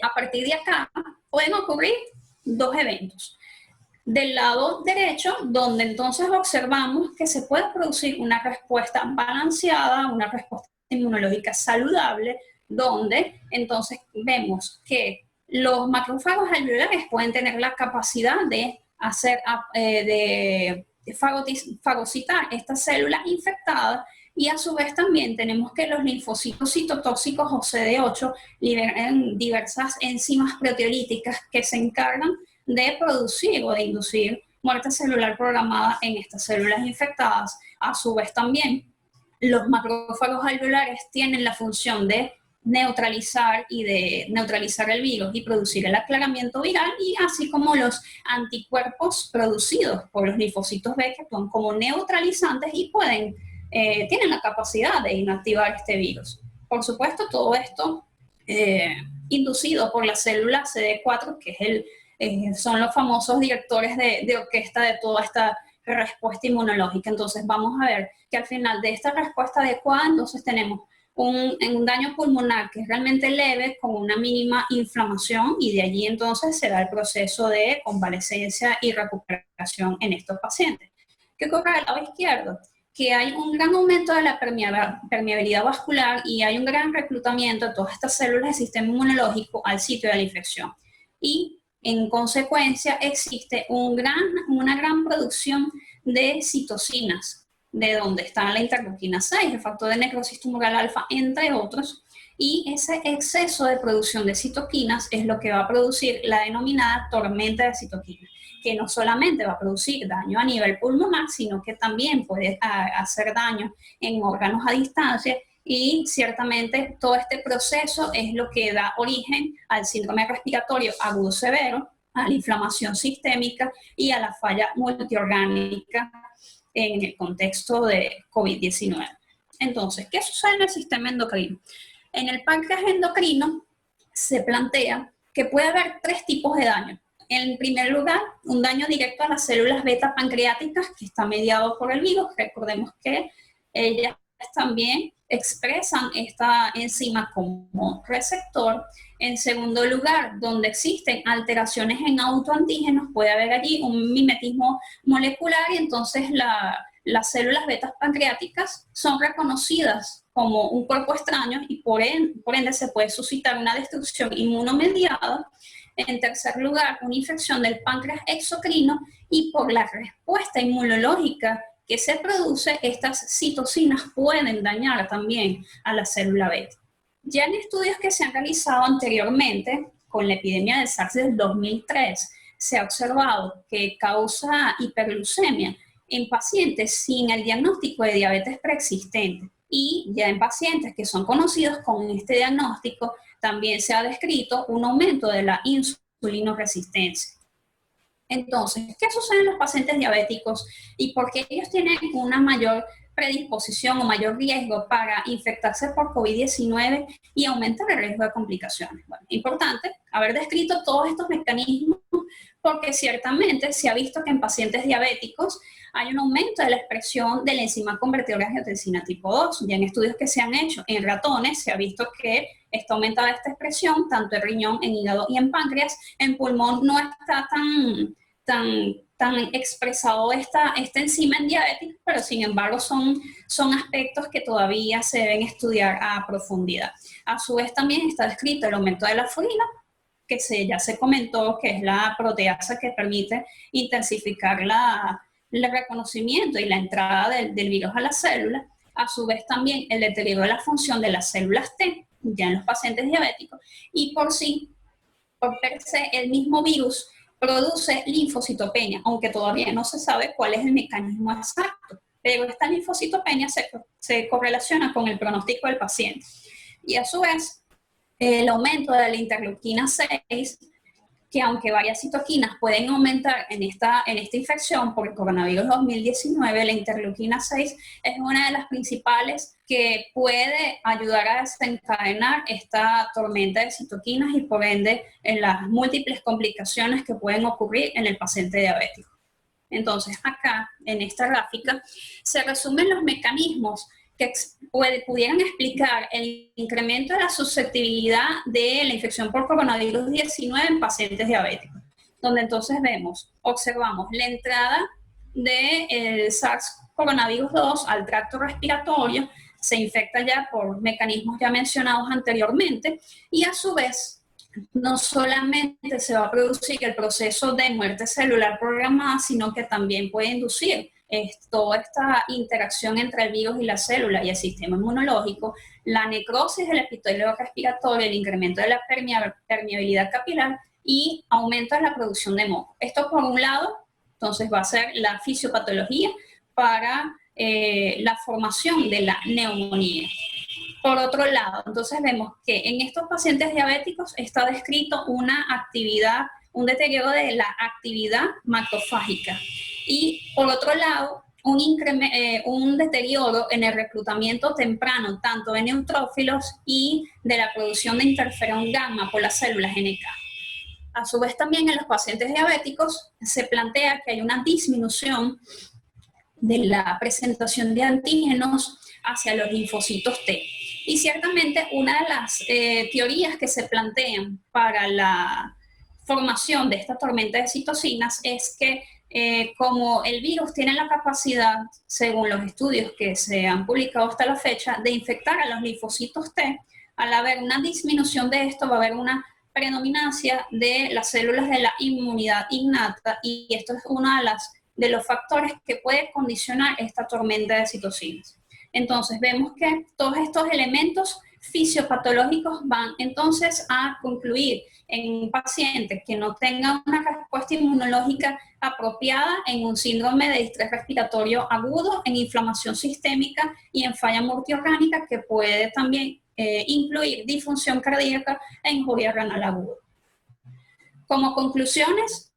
a partir de acá pueden ocurrir dos eventos. Del lado derecho, donde entonces observamos que se puede producir una respuesta balanceada, una respuesta inmunológica saludable, donde entonces vemos que los macrófagos alveolares pueden tener la capacidad de fagocitar esta célula infectada, y a su vez también tenemos que los linfocitos citotóxicos o CD8 liberan diversas enzimas proteolíticas que se encargan de producir o de inducir muerte celular programada en estas células infectadas. A su vez también los macrófagos alveolares tienen la función de neutralizar el virus y producir el aclaramiento viral, y así como los anticuerpos producidos por los linfocitos B, que actúan como neutralizantes y tienen la capacidad de inactivar este virus. Por supuesto, todo esto inducido por la célula CD4, que son los famosos directores de orquesta de toda esta respuesta inmunológica. Entonces vamos a ver que al final de esta respuesta adecuada, entonces tenemos un daño pulmonar que es realmente leve, con una mínima inflamación, y de allí entonces se da el proceso de convalescencia y recuperación en estos pacientes. ¿Qué ocurre al lado izquierdo? Que hay un gran aumento de la permeabilidad vascular y hay un gran reclutamiento de todas estas células del sistema inmunológico al sitio de la infección. Y en consecuencia existe una gran producción de citocinas, de donde está la interleuquina 6, el factor de necrosis tumoral alfa, entre otros, y ese exceso de producción de citoquinas es lo que va a producir la denominada tormenta de citoquinas, que no solamente va a producir daño a nivel pulmonar, sino que también puede hacer daño en órganos a distancia, y ciertamente todo este proceso es lo que da origen al síndrome respiratorio agudo severo, a la inflamación sistémica y a la falla multiorgánica en el contexto de COVID-19. Entonces, ¿qué sucede en el sistema endocrino? En el páncreas endocrino se plantea que puede haber tres tipos de daño. En primer lugar, un daño directo a las células beta pancreáticas, que está mediado por el virus. Recordemos que ellas también expresan esta enzima como receptor. En segundo lugar, donde existen alteraciones en autoantígenos, puede haber allí un mimetismo molecular, y entonces las células beta pancreáticas son reconocidas como un cuerpo extraño, y por ende se puede suscitar una destrucción inmunomediada. En tercer lugar, una infección del páncreas exocrino, y por la respuesta inmunológica que se produce, estas citocinas pueden dañar también a la célula beta. Ya en estudios que se han realizado anteriormente, con la epidemia del SARS del 2003, se ha observado que causa hiperglucemia en pacientes sin el diagnóstico de diabetes preexistente. Y ya en pacientes que son conocidos con este diagnóstico, también se ha descrito un aumento de la insulinoresistencia. Entonces, ¿qué sucede en los pacientes diabéticos y por qué ellos tienen una mayor predisposición o mayor riesgo para infectarse por COVID-19 y aumentar el riesgo de complicaciones? Bueno, importante haber descrito todos estos mecanismos, porque ciertamente se ha visto que en pacientes diabéticos hay un aumento de la expresión de la enzima convertidora de angiotensina tipo 2. Ya en estudios que se han hecho en ratones se ha visto que está aumentada esta expresión, tanto en riñón, en hígado y en páncreas. En pulmón no está tan expresado esta enzima en diabetes, pero sin embargo son aspectos que todavía se deben estudiar a profundidad. A su vez también está descrito el aumento de la furina, que ya se comentó que es la proteasa que permite intensificar el reconocimiento y la entrada del virus a la célula. A su vez también el deterioro de la función de las células T, ya en los pacientes diabéticos, y por per se, el mismo virus produce linfocitopenia, aunque todavía no se sabe cuál es el mecanismo exacto, pero esta linfocitopenia se correlaciona con el pronóstico del paciente. Y a su vez, el aumento de la interleuquina 6, que aunque varias citoquinas pueden aumentar en esta infección por el coronavirus 2019, la interleuquina 6 es una de las principales que puede ayudar a desencadenar esta tormenta de citoquinas y por ende en las múltiples complicaciones que pueden ocurrir en el paciente diabético. Entonces acá, en esta gráfica, se resumen los mecanismos que pudieran explicar el incremento de la susceptibilidad de la infección por coronavirus 19 en pacientes diabéticos, donde entonces observamos la entrada del SARS-CoV-2 al tracto respiratorio, se infecta ya por mecanismos ya mencionados anteriormente, y a su vez no solamente se va a producir el proceso de muerte celular programada, sino que también puede inducir toda esta interacción entre el virus y la célula y el sistema inmunológico, la necrosis del epitelio respiratorio, el incremento de la permeabilidad capilar y aumento de la producción de moco. Esto por un lado, entonces va a ser la fisiopatología para la formación de la neumonía. Por otro lado, entonces vemos que en estos pacientes diabéticos está descrito un deterioro de la actividad macrofágica. Y por otro lado, un deterioro en el reclutamiento temprano, tanto de neutrófilos y de la producción de interferón gamma por las células NK. A su vez también en los pacientes diabéticos se plantea que hay una disminución de la presentación de antígenos hacia los linfocitos T. Y ciertamente una de las teorías que se plantean para la formación de esta tormenta de citocinas es que como el virus tiene la capacidad, según los estudios que se han publicado hasta la fecha, de infectar a los linfocitos T, al haber una disminución de esto va a haber una predominancia de las células de la inmunidad innata, y esto es uno de los factores que puede condicionar esta tormenta de citocinas. Entonces vemos que todos estos elementos fisiopatológicos van entonces a concluir en pacientes que no tengan una respuesta inmunológica apropiada, en un síndrome de distrés respiratorio agudo, en inflamación sistémica y en falla multiorgánica, que puede también incluir disfunción cardíaca e injuria renal aguda. Como conclusiones,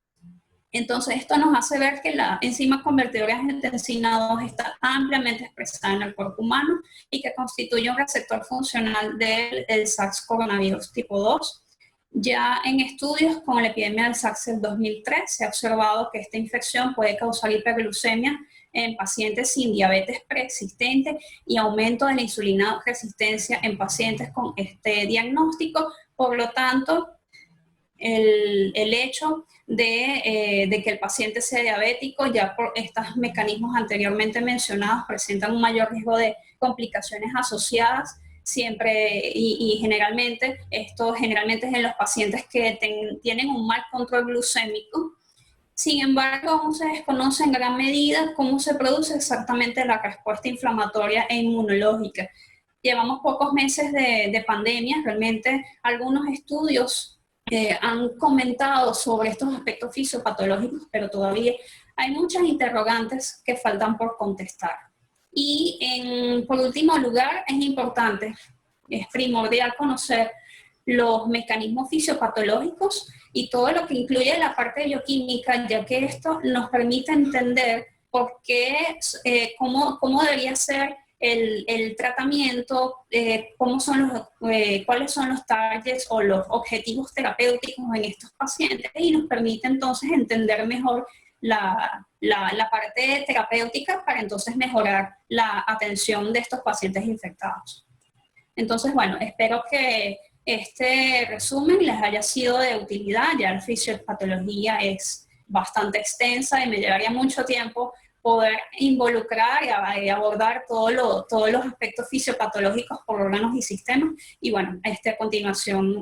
entonces esto nos hace ver que la enzima convertidora de angiotensina 2 está ampliamente expresada en el cuerpo humano y que constituye un receptor funcional del SARS-CoV tipo 2. Ya en estudios con la epidemia del SARS del 2003 se ha observado que esta infección puede causar hiperglucemia en pacientes sin diabetes preexistente y aumento de la insulina resistencia en pacientes con este diagnóstico. Por lo tanto, el hecho de que el paciente sea diabético, ya por estos mecanismos anteriormente mencionados, presentan un mayor riesgo de complicaciones asociadas siempre, y generalmente, esto generalmente es en los pacientes que tienen un mal control glucémico. Sin embargo, aún se desconoce en gran medida cómo se produce exactamente la respuesta inflamatoria e inmunológica. Llevamos pocos meses de pandemia, realmente algunos estudios han comentado sobre estos aspectos fisiopatológicos, pero todavía hay muchas interrogantes que faltan por contestar. Y por último lugar, es importante, es primordial conocer los mecanismos fisiopatológicos y todo lo que incluye la parte bioquímica, ya que esto nos permite entender por qué, cómo debería ser el tratamiento, cuáles son los targets o los objetivos terapéuticos en estos pacientes, y nos permite entonces entender mejor la parte terapéutica para entonces mejorar la atención de estos pacientes infectados. Entonces, bueno, espero que este resumen les haya sido de utilidad. Ya la fisiopatología es bastante extensa y me llevaría mucho tiempo poder involucrar y abordar todos los aspectos fisiopatológicos por órganos y sistemas. Y bueno, a continuación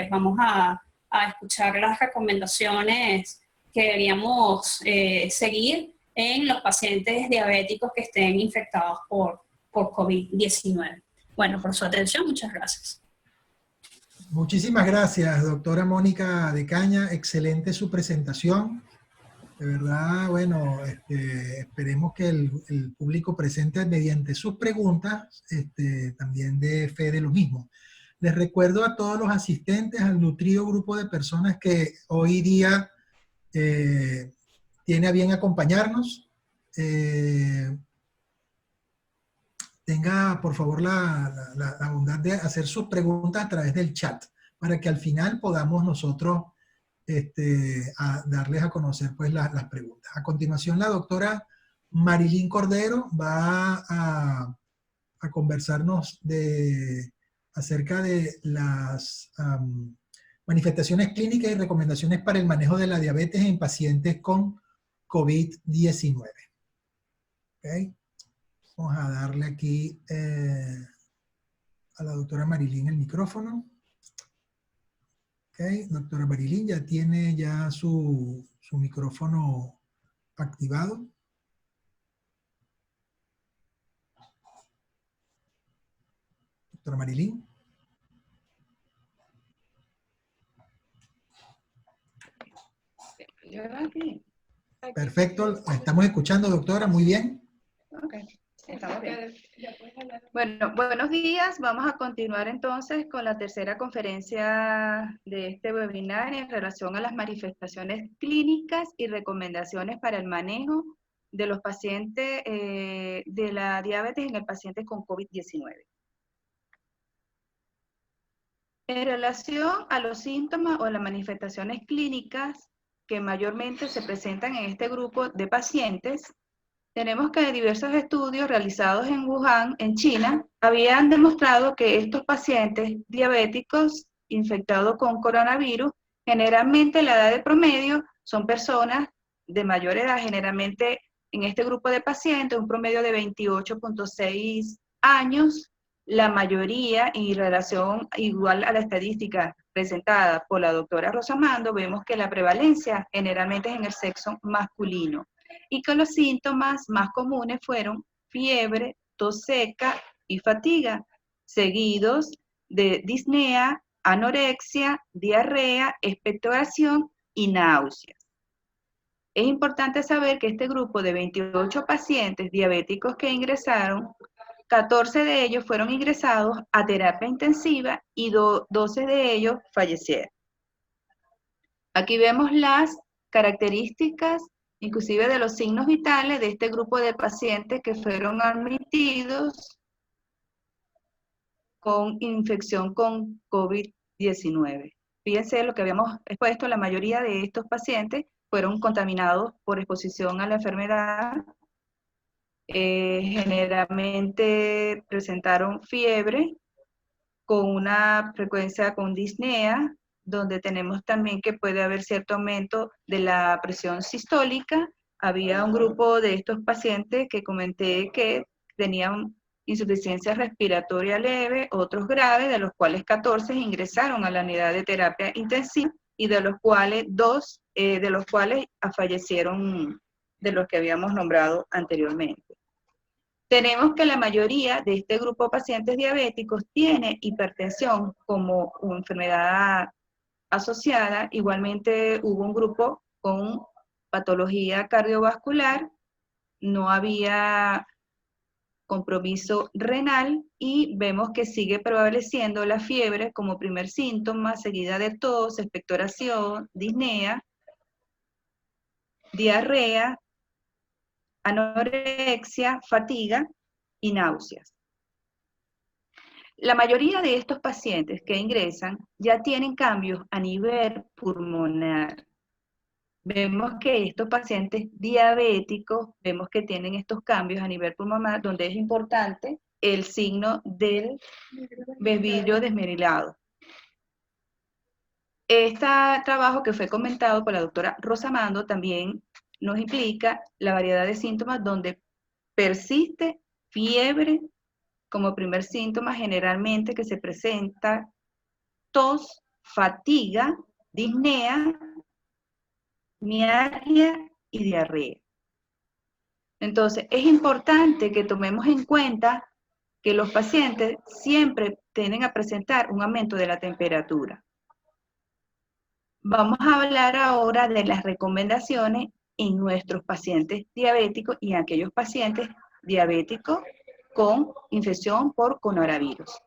vamos a escuchar las recomendaciones que deberíamos seguir en los pacientes diabéticos que estén infectados por COVID-19. Bueno, por su atención, muchas gracias.
Muchísimas gracias, doctora Mónica de Caña. Excelente su presentación. De verdad, bueno, esperemos que el público presente, mediante sus preguntas, también dé fe de lo mismo. Les recuerdo a todos los asistentes, al nutrido grupo de personas que hoy día tiene a bien acompañarnos. Tenga, por favor, la bondad de hacer sus preguntas a través del chat, para que al final podamos nosotros darles a conocer pues, las preguntas. A continuación, la doctora Marilyn Cordero va a conversarnos acerca de las manifestaciones clínicas y recomendaciones para el manejo de la diabetes en pacientes con COVID-19. ¿Okay? Vamos a darle aquí a la doctora Marilyn el micrófono. Ok, doctora Marilyn ya tiene su micrófono activado. Doctora Marilyn. Perfecto, la estamos escuchando, doctora, muy bien.
Okay. Estamos bien. Bueno, buenos días. Vamos a continuar entonces con la tercera conferencia de este webinar en relación a las manifestaciones clínicas y recomendaciones para el manejo de los pacientes de la diabetes en el paciente con COVID-19. En relación a los síntomas o las manifestaciones clínicas que mayormente se presentan en este grupo de pacientes, tenemos que diversos estudios realizados en Wuhan, en China, habían demostrado que estos pacientes diabéticos infectados con coronavirus, generalmente la edad de promedio son personas de mayor edad, generalmente en este grupo de pacientes un promedio de 28.6 años, la mayoría en relación igual a la estadística presentada por la doctora Rosamando, vemos que la prevalencia generalmente es en el sexo masculino, y que los síntomas más comunes fueron fiebre, tos seca y fatiga, seguidos de disnea, anorexia, diarrea, expectoración y náuseas. Es importante saber que este grupo de 28 pacientes diabéticos que ingresaron, 14 de ellos fueron ingresados a terapia intensiva y 12 de ellos fallecieron. Aquí vemos las características inclusive de los signos vitales de este grupo de pacientes que fueron admitidos con infección con COVID-19. Fíjense lo que habíamos expuesto, la mayoría de estos pacientes fueron contaminados por exposición a la enfermedad. Generalmente presentaron fiebre con una frecuencia con disnea, donde tenemos también que puede haber cierto aumento de la presión sistólica. Había un grupo de estos pacientes que comenté que tenían insuficiencia respiratoria leve, otros graves, de los cuales 14 ingresaron a la unidad de terapia intensiva y de los cuales 2 fallecieron, de los que habíamos nombrado anteriormente. Tenemos que la mayoría de este grupo de pacientes diabéticos tiene hipertensión como una enfermedad asociada. Igualmente hubo un grupo con patología cardiovascular, no había compromiso renal y vemos que sigue prevaleciendo la fiebre como primer síntoma, seguida de tos, expectoración, disnea, diarrea, anorexia, fatiga y náuseas. La mayoría de estos pacientes que ingresan ya tienen cambios a nivel pulmonar. Vemos que estos pacientes diabéticos, vemos que tienen estos cambios a nivel pulmonar, donde es importante el signo del vidrio desmerilado. Este trabajo que fue comentado por la doctora Rosamando también nos implica la variedad de síntomas donde persiste fiebre como primer síntoma generalmente que se presenta, tos, fatiga, disnea, mialgia y diarrea. Entonces, es importante que tomemos en cuenta que los pacientes siempre tienden a presentar un aumento de la temperatura. Vamos a hablar ahora de las recomendaciones en nuestros pacientes diabéticos y en aquellos pacientes diabéticos con infección por coronavirus.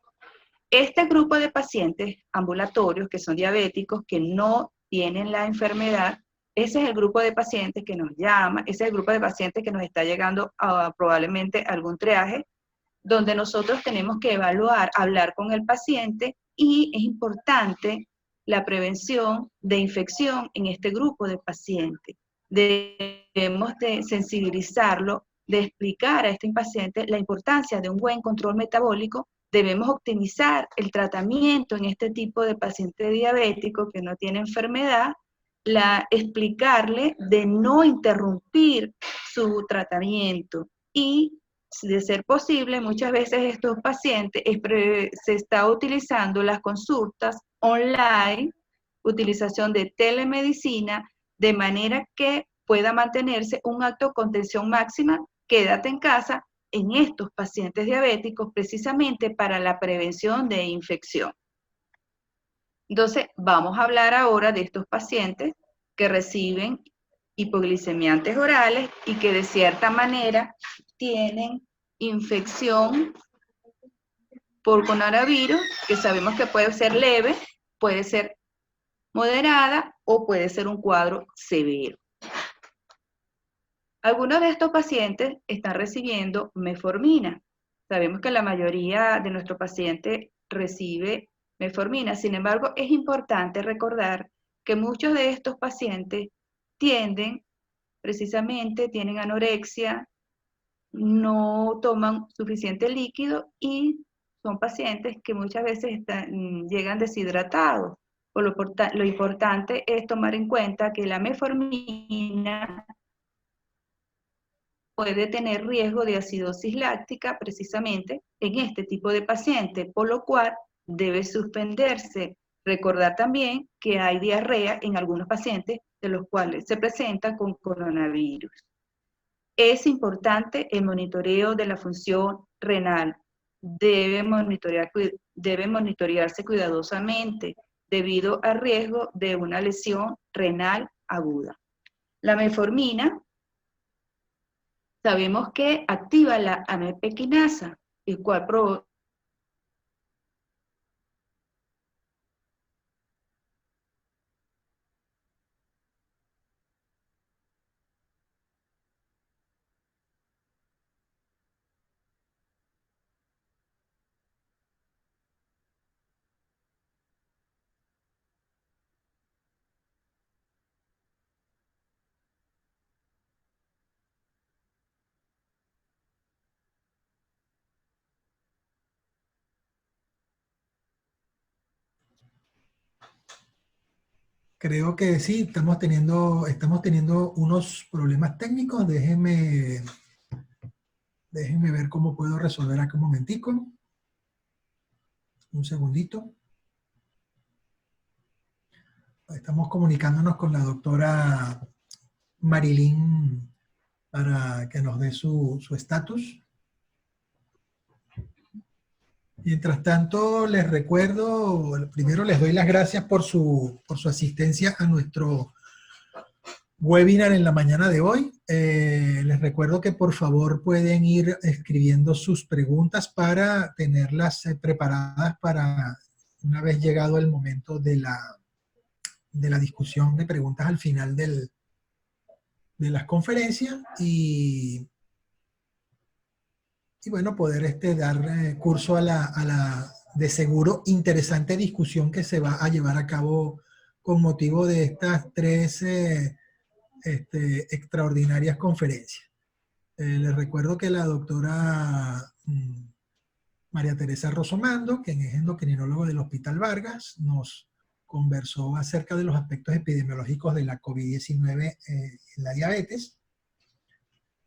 Este grupo de pacientes ambulatorios que son diabéticos, que no tienen la enfermedad, ese es el grupo de pacientes que nos llama, ese es el grupo de pacientes que nos está llegando a probablemente algún triaje, donde nosotros tenemos que evaluar, hablar con el paciente, y es importante la prevención de infección en este grupo de pacientes. Debemos de sensibilizarlo, de explicar a este paciente la importancia de un buen control metabólico. Debemos optimizar el tratamiento en este tipo de paciente diabético que no tiene enfermedad, explicarle de no interrumpir su tratamiento y, de ser posible, muchas veces estos pacientes se está utilizando las consultas online, utilización de telemedicina, de manera que pueda mantenerse un acto de contención máxima, quédate en casa, en estos pacientes diabéticos, precisamente para la prevención de infección. Entonces, vamos a hablar ahora de estos pacientes que reciben hipoglicemiantes orales y que de cierta manera tienen infección por coronavirus, que sabemos que puede ser leve, puede ser moderada o puede ser un cuadro severo. Algunos de estos pacientes están recibiendo metformina. Sabemos que la mayoría de nuestros pacientes recibe metformina. Sin embargo, es importante recordar que muchos de estos pacientes tienen anorexia, no toman suficiente líquido y son pacientes que muchas veces llegan deshidratados. Lo importante es tomar en cuenta que la metformina puede tener riesgo de acidosis láctica precisamente en este tipo de paciente, por lo cual debe suspenderse. Recordar también que hay diarrea en algunos pacientes de los cuales se presenta con coronavirus. Es importante el monitoreo de la función renal. Debe monitorearse cuidadosamente debido al riesgo de una lesión renal aguda. La metformina sabemos que activa la AMP-quinasa, el cual provoca
Creo que sí, estamos teniendo unos problemas técnicos. Déjenme ver cómo puedo resolver acá un momentico. Un segundito. Estamos comunicándonos con la doctora Marilyn para que nos dé su estatus. Mientras tanto, les recuerdo, primero les doy las gracias por su asistencia a nuestro webinar en la mañana de hoy. Les recuerdo que por favor pueden ir escribiendo sus preguntas para tenerlas preparadas para una vez llegado el momento de la discusión de preguntas al final de las conferencias y bueno, poder dar curso a la de seguro interesante discusión que se va a llevar a cabo con motivo de estas tres extraordinarias conferencias. Les recuerdo que la doctora María Teresa Rosomando, quien es endocrinólogo del Hospital Vargas, nos conversó acerca de los aspectos epidemiológicos de la COVID-19 en la diabetes.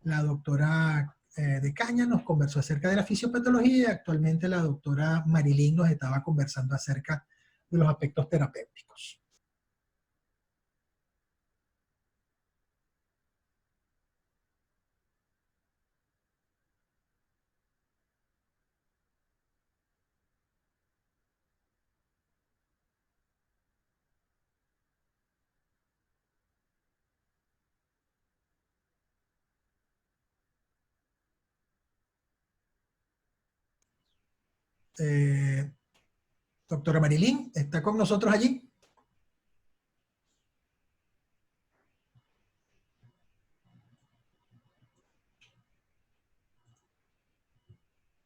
La doctora de Caña nos conversó acerca de la fisiopatología y actualmente la doctora Marilyn nos estaba conversando acerca de los aspectos terapéuticos. Doctora Marilyn, ¿está con nosotros allí?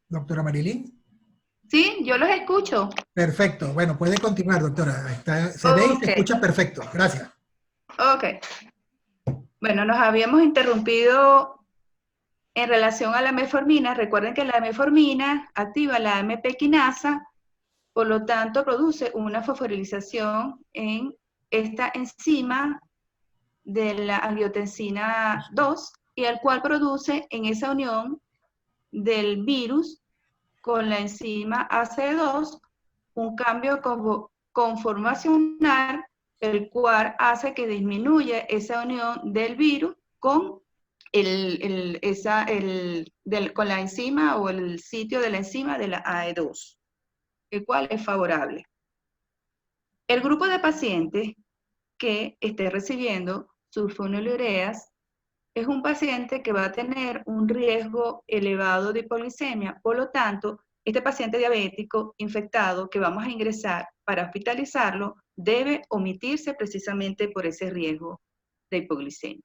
Doctora Marilyn.
Sí, yo los escucho.
Perfecto. Bueno, puede continuar, doctora. Se ve y se escucha perfecto. Gracias.
Ok. Bueno, nos habíamos interrumpido en relación a la metformina. Recuerden que la metformina activa la AMP quinasa, por lo tanto produce una fosforilización en esta enzima de la angiotensina 2, y el cual produce en esa unión del virus con la enzima AC2 un cambio conformacional, el cual hace que disminuya esa unión del virus con con la enzima o el sitio de la enzima de la AE2, el cual es favorable. El grupo de pacientes que esté recibiendo sulfonilureas es un paciente que va a tener un riesgo elevado de hipoglicemia. Por lo tanto, este paciente diabético infectado que vamos a ingresar para hospitalizarlo debe omitirse precisamente por ese riesgo de hipoglicemia.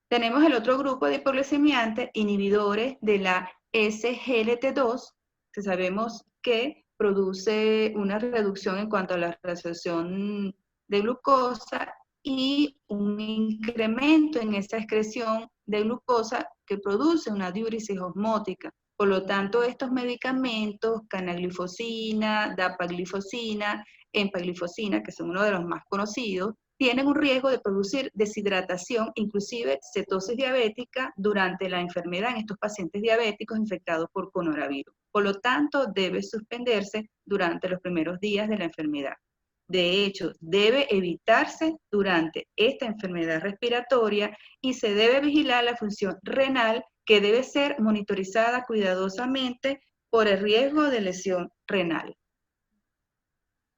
Tenemos el otro grupo de hipoglicemiantes, inhibidores de la SGLT2, que sabemos que produce una reducción en cuanto a la reabsorción de glucosa y un incremento en esa excreción de glucosa que produce una diúresis osmótica. Por lo tanto, estos medicamentos, canaglifosina, dapaglifosina, empaglifosina, que son uno de los más conocidos, tienen un riesgo de producir deshidratación, inclusive cetosis diabética durante la enfermedad en estos pacientes diabéticos infectados por coronavirus. Por lo tanto, debe suspenderse durante los primeros días de la enfermedad. De hecho, debe evitarse durante esta enfermedad respiratoria y se debe vigilar la función renal, que debe ser monitorizada cuidadosamente por el riesgo de lesión renal.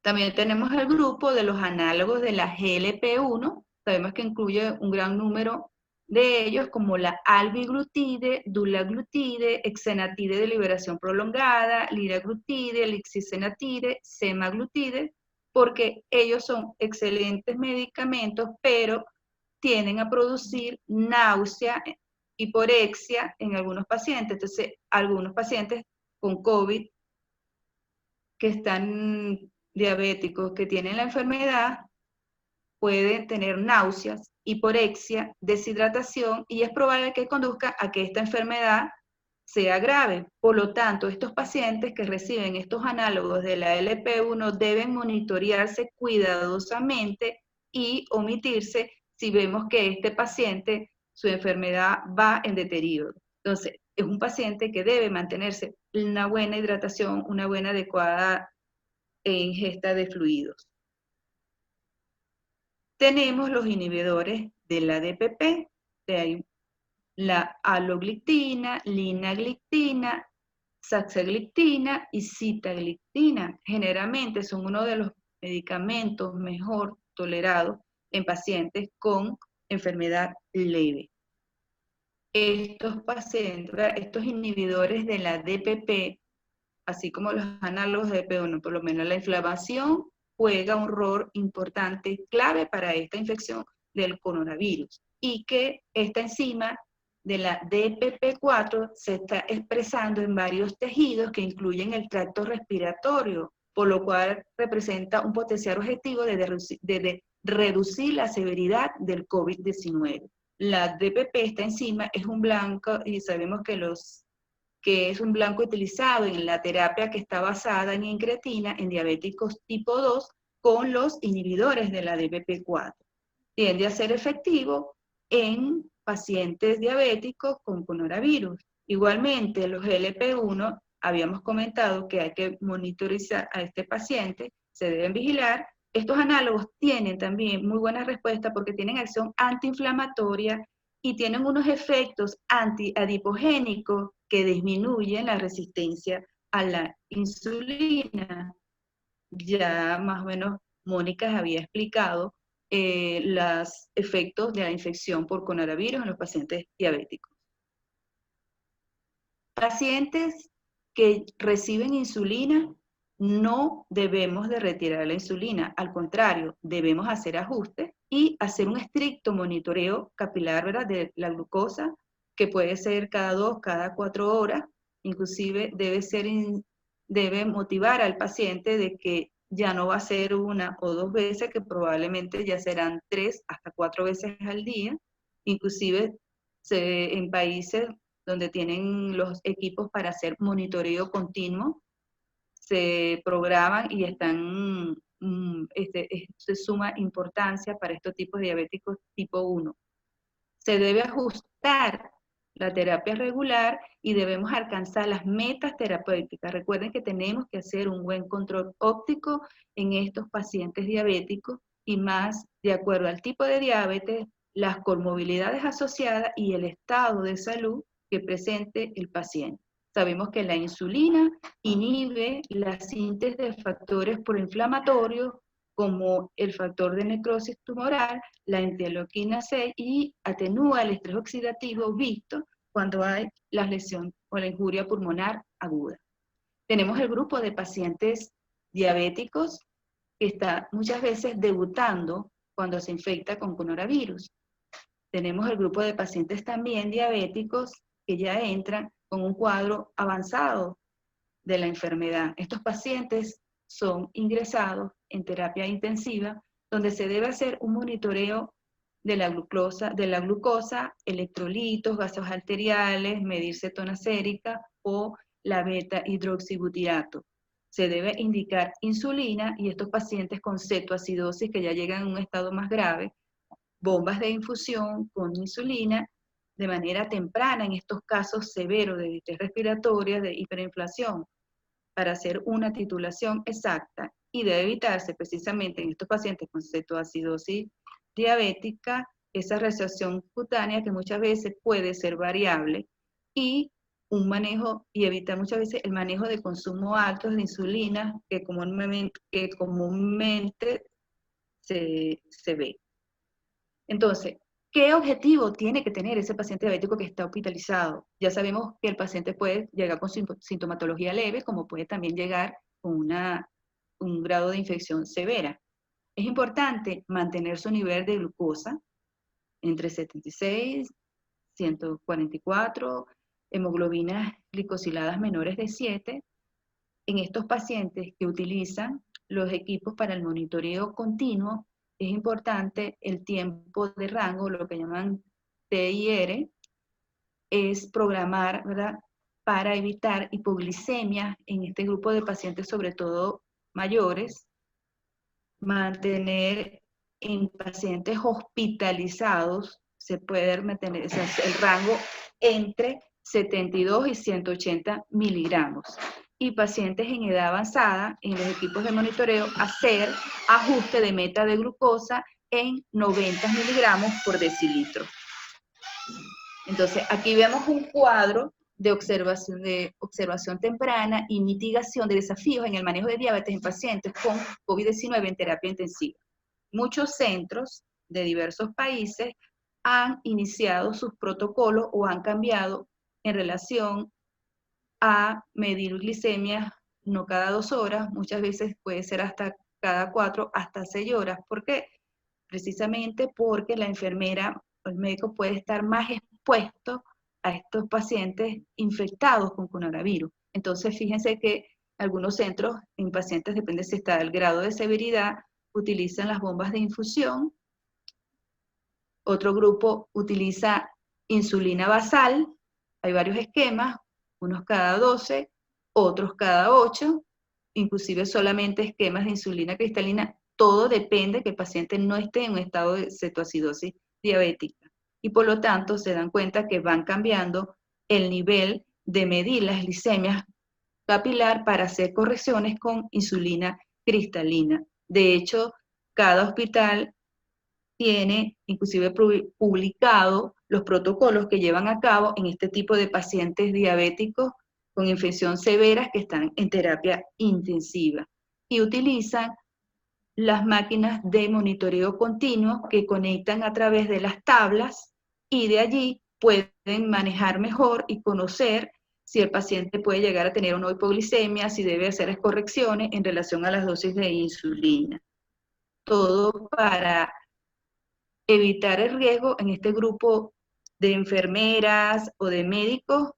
También tenemos el grupo de los análogos de la GLP-1, sabemos que incluye un gran número de ellos, como la albiglutide, dulaglutide, exenatide de liberación prolongada, liraglutide, lixisenatide, semaglutide, porque ellos son excelentes medicamentos, pero tienden a producir náusea, hiporexia en algunos pacientes. Entonces, algunos pacientes con COVID que están diabéticos, que tienen la enfermedad, pueden tener náuseas, hiporexia, deshidratación, y es probable que conduzca a que esta enfermedad sea grave. Por lo tanto, estos pacientes que reciben estos análogos de la LP1 deben monitorearse cuidadosamente y omitirse si vemos que este paciente, su enfermedad va en deterioro. Entonces, es un paciente que debe mantenerse una buena hidratación, una buena adecuada ingesta de fluidos. Tenemos los inhibidores de la DPP, de ahí la alogliptina, linagliptina, saxagliptina y sitagliptina. Generalmente son uno de los medicamentos mejor tolerados en pacientes con enfermedad leve. Estos pacientes, estos inhibidores de la DPP, así como los análogos de DPP1, por lo menos la inflamación juega un rol importante, clave para esta infección del coronavirus, y que esta enzima de la DPP4 se está expresando en varios tejidos que incluyen el tracto respiratorio, por lo cual representa un potencial objetivo de reducir la severidad del COVID-19. La DPP, esta enzima, es un blanco, y sabemos que es un blanco utilizado en la terapia que está basada en incretina en diabéticos tipo 2 con los inhibidores de la DPP4. Tiende a ser efectivo en pacientes diabéticos con coronavirus. Igualmente, los GLP-1, habíamos comentado que hay que monitorizar a este paciente, se deben vigilar. Estos análogos tienen también muy buena respuesta porque tienen acción antiinflamatoria y tienen unos efectos antiadipogénicos que disminuyen la resistencia a la insulina. Ya más o menos Mónica había explicado los efectos de la infección por coronavirus en los pacientes diabéticos. Pacientes que reciben insulina, no debemos de retirar la insulina, al contrario, debemos hacer ajustes y hacer un estricto monitoreo capilar, ¿verdad?, de la glucosa, que puede ser cada 2, cada 4 horas, inclusive debe motivar al paciente de que ya no va a ser 1 o 2 veces, que probablemente ya serán 3 hasta 4 veces al día, inclusive en países donde tienen los equipos para hacer monitoreo continuo, se programan y están, de suma importancia para estos tipos de diabéticos tipo 1. Se debe ajustar la terapia regular y debemos alcanzar las metas terapéuticas. Recuerden que tenemos que hacer un buen control óptico en estos pacientes diabéticos y más de acuerdo al tipo de diabetes, las comorbilidades asociadas y el estado de salud que presente el paciente. Sabemos que la insulina inhibe la síntesis de factores proinflamatorios como el factor de necrosis tumoral, la interleuquina 6 y atenúa el estrés oxidativo visto cuando hay la lesión o la injuria pulmonar aguda. Tenemos el grupo de pacientes diabéticos que está muchas veces debutando cuando se infecta con coronavirus. Tenemos el grupo de pacientes también diabéticos que ya entran con un cuadro avanzado de la enfermedad. Estos pacientes son ingresados en terapia intensiva, donde se debe hacer un monitoreo de la glucosa, electrolitos, gases arteriales, medir cetona sérica o la beta hidroxibutirato. Se debe indicar insulina y estos pacientes con cetoacidosis que ya llegan a un estado más grave, bombas de infusión con insulina de manera temprana en estos casos severos de distrés respiratoria, de hiperinflación, para hacer una titulación exacta, y debe evitarse precisamente en estos pacientes con cetoacidosis diabética esa reacción cutánea que muchas veces puede ser variable, y un manejo, y evitar muchas veces el manejo de consumo alto de insulina que comúnmente se ve. Entonces, ¿qué objetivo tiene que tener ese paciente diabético que está hospitalizado? Ya sabemos que el paciente puede llegar con sintomatología leve, como puede también llegar con un grado de infección severa. Es importante mantener su nivel de glucosa entre 76, 144, hemoglobinas glicosiladas menores de 7, en estos pacientes que utilizan los equipos para el monitoreo continuo. Es importante el tiempo de rango, lo que llaman TIR, es programar, ¿verdad?, para evitar hipoglicemia en este grupo de pacientes, sobre todo mayores, mantener en pacientes hospitalizados, se puede mantener el rango entre 72 y 180 miligramos. Y pacientes en edad avanzada, en los equipos de monitoreo, hacer ajuste de meta de glucosa en 90 miligramos por decilitro. Entonces, aquí vemos un cuadro de observación temprana y mitigación de desafíos en el manejo de diabetes en pacientes con COVID-19 en terapia intensiva. Muchos centros de diversos países han iniciado sus protocolos o han cambiado en relación a medir glicemia no cada 2 horas, muchas veces puede ser hasta cada 4, hasta 6 horas. ¿Por qué? Precisamente porque la enfermera o el médico puede estar más expuesto a estos pacientes infectados con coronavirus. Entonces, fíjense que algunos centros en pacientes, depende si está el grado de severidad, utilizan las bombas de infusión. Otro grupo utiliza insulina basal. Hay varios esquemas, unos cada 12, otros cada 8, inclusive solamente esquemas de insulina cristalina. Todo depende que el paciente no esté en un estado de cetoacidosis diabética. Y por lo tanto se dan cuenta que van cambiando el nivel de medir las glicemias capilar para hacer correcciones con insulina cristalina. De hecho, cada hospital tiene inclusive publicado los protocolos que llevan a cabo en este tipo de pacientes diabéticos con infección severas que están en terapia intensiva y utilizan las máquinas de monitoreo continuo que conectan a través de las tablas y de allí pueden manejar mejor y conocer si el paciente puede llegar a tener una hipoglicemia, si debe hacer correcciones en relación a las dosis de insulina. Todo para evitar el riesgo en este grupo de enfermeras o de médicos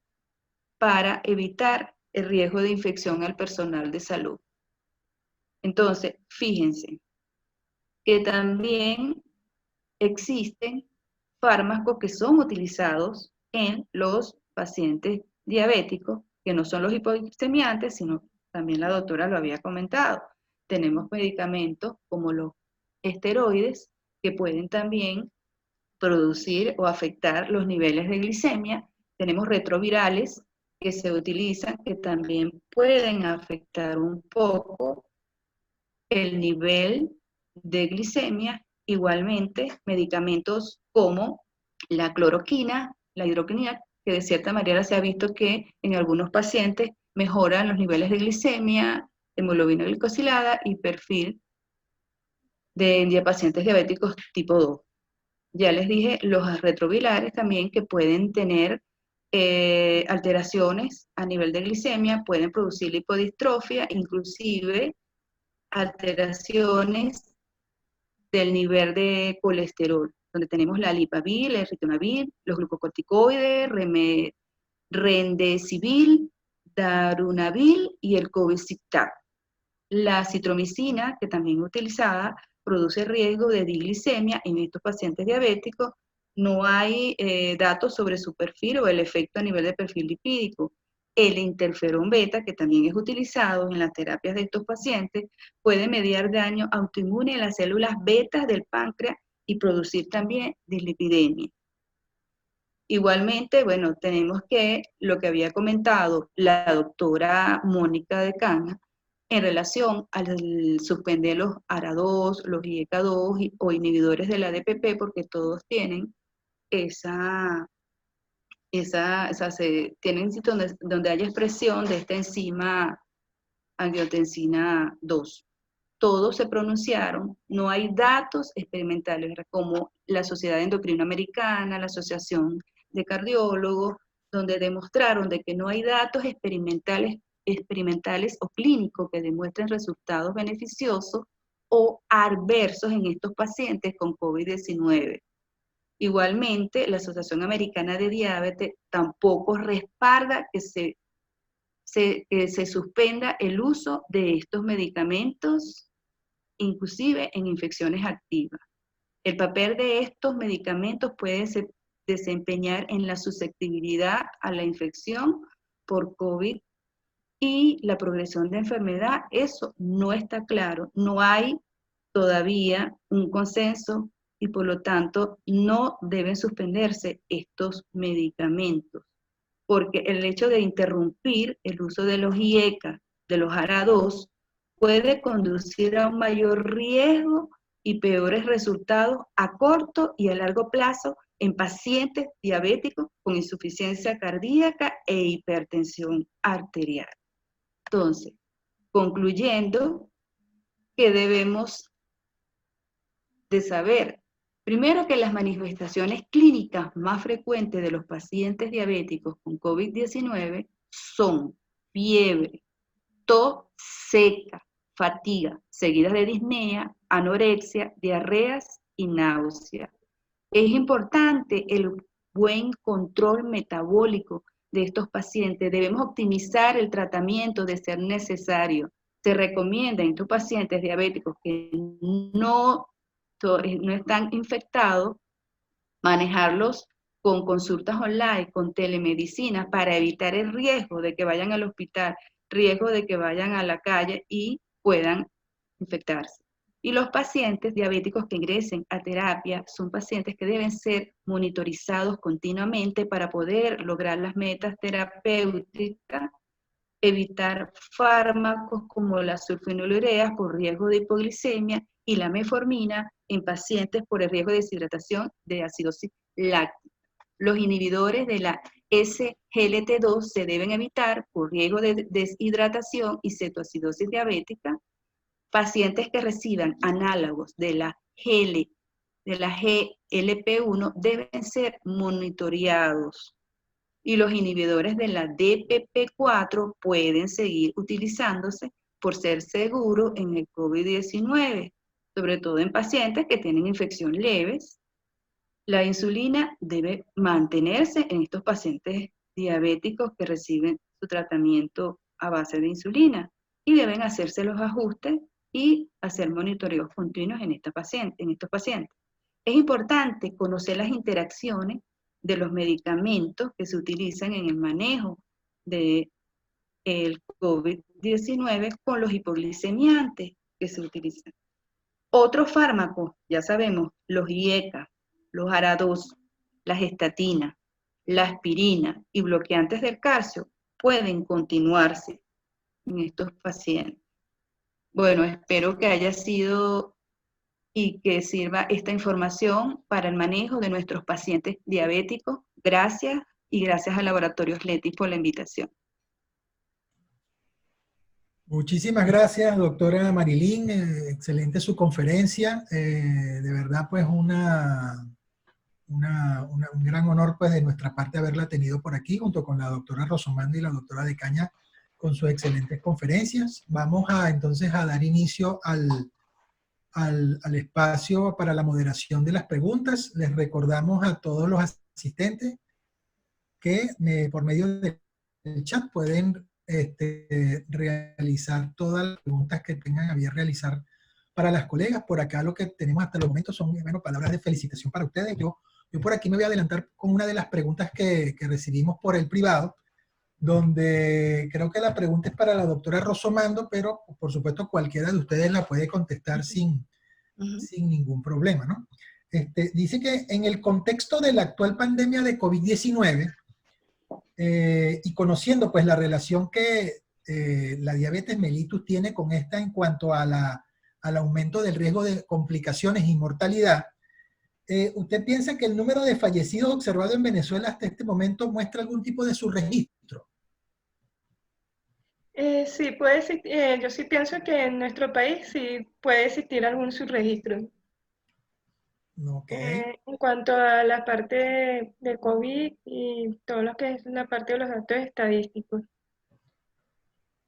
para evitar el riesgo de infección al personal de salud. Entonces, fíjense que también existen fármacos que son utilizados en los pacientes diabéticos, que no son los hipoglicemiantes, sino también la doctora lo había comentado. Tenemos medicamentos como los esteroides que pueden también producir o afectar los niveles de glicemia. Tenemos retrovirales que se utilizan que también pueden afectar un poco el nivel de glicemia. Igualmente, medicamentos como la cloroquina, la hidroquinona, que de cierta manera se ha visto que en algunos pacientes mejoran los niveles de glicemia, hemoglobina glicosilada y perfil de pacientes diabéticos tipo 2. Ya les dije, los retrovirales también que pueden tener alteraciones a nivel de glicemia, pueden producir lipodistrofia, inclusive alteraciones del nivel de colesterol, donde tenemos la lipavir, el ritonavir, los glucocorticoides, remdesivir, darunavir y el cobicistab. La citromicina, que también es utilizada, produce riesgo de diglicemia en estos pacientes diabéticos. No hay datos sobre su perfil o el efecto a nivel de perfil lipídico. El interferón beta, que también es utilizado en las terapias de estos pacientes, puede mediar daño autoinmune en las células betas del páncreas y producir también dislipidemia. Igualmente, bueno, tenemos que lo que había comentado la doctora Mónica de Cana en relación al suspender los ARA2, los IECA2 o inhibidores de la ADPP, porque todos tienen tienen sitios donde haya expresión de esta enzima angiotensina 2. Todos se pronunciaron, no hay datos experimentales, como la Sociedad Endocrina Americana, la Asociación de Cardiólogos, donde demostraron de que no hay datos experimentales o clínicos que demuestren resultados beneficiosos o adversos en estos pacientes con COVID-19. Igualmente, la Asociación Americana de Diabetes tampoco respalda que se suspenda el uso de estos medicamentos, inclusive en infecciones activas. El papel de estos medicamentos puede desempeñar en la susceptibilidad a la infección por COVID y la progresión de enfermedad. Eso no está claro, no hay todavía un consenso y por lo tanto no deben suspenderse estos medicamentos. porque el hecho de interrumpir el uso de los IECA, de los ARA2, puede conducir a un mayor riesgo y peores resultados a corto y a largo plazo en pacientes diabéticos con insuficiencia cardíaca e hipertensión arterial. Entonces, concluyendo, que debemos de saber, primero, que las manifestaciones clínicas más frecuentes de los pacientes diabéticos con COVID-19 son fiebre, tos seca, fatiga, seguidas de disnea, anorexia, diarreas y náusea. Es importante el buen control metabólico de estos pacientes. Debemos optimizar el tratamiento de ser necesario. Se recomienda en estos pacientes diabéticos que no están infectados, manejarlos con consultas online, con telemedicina, para evitar el riesgo de que vayan al hospital, riesgo de que vayan a la calle y puedan infectarse. Y los pacientes diabéticos que ingresen a terapia son pacientes que deben ser monitorizados continuamente para poder lograr las metas terapéuticas, evitar fármacos como la sulfonilureas por riesgo de hipoglicemia y la metformina en pacientes por el riesgo de deshidratación de acidosis láctica. Los inhibidores de la SGLT2 se deben evitar por riesgo de deshidratación y cetoacidosis diabética. Pacientes que reciban análogos de la GLP-1 deben ser monitoreados. Y los inhibidores de la DPP4 pueden seguir utilizándose por ser seguros en el COVID-19, sobre todo en pacientes que tienen infección leves. La insulina debe mantenerse en estos pacientes diabéticos que reciben su tratamiento a base de insulina y deben hacerse los ajustes y hacer monitoreos continuos en estos pacientes. Es importante conocer las interacciones de los medicamentos que se utilizan en el manejo del COVID-19 con los hipoglicemiantes que se utilizan. Otros fármacos, ya sabemos, los IECA, los ARA2, las estatinas, la aspirina y bloqueantes del calcio pueden continuarse en estos pacientes. Bueno, espero que haya sido y que sirva esta información para el manejo de nuestros pacientes diabéticos. Gracias y gracias al Laboratorio Letis por la invitación.
Muchísimas gracias, doctora Marilyn. Excelente su conferencia. De verdad, pues un gran honor pues de nuestra parte haberla tenido por aquí junto con la doctora Rosomando y la doctora de Caña con sus excelentes conferencias. Vamos entonces a dar inicio al espacio para la moderación de las preguntas. Les recordamos a todos los asistentes que por medio del chat pueden realizar todas las preguntas que tengan a bien realizar para las colegas. Por acá lo que tenemos hasta el momento son palabras de felicitación para ustedes. Yo por aquí me voy a adelantar con una de las preguntas que recibimos por el privado, donde creo que la pregunta es para la doctora Rosomando, pero por supuesto cualquiera de ustedes la puede contestar sin ningún problema, ¿no? Dice que en el contexto de la actual pandemia de COVID-19 y conociendo pues la relación que la diabetes mellitus tiene con esta en cuanto a al aumento del riesgo de complicaciones y mortalidad, ¿usted piensa que el número de fallecidos observado en Venezuela hasta este momento muestra algún tipo de subregistro?
Sí, puede existir, yo sí pienso que en nuestro país sí puede existir algún subregistro.
Okay.
En cuanto a la parte de COVID y todo lo que es la parte de los datos estadísticos.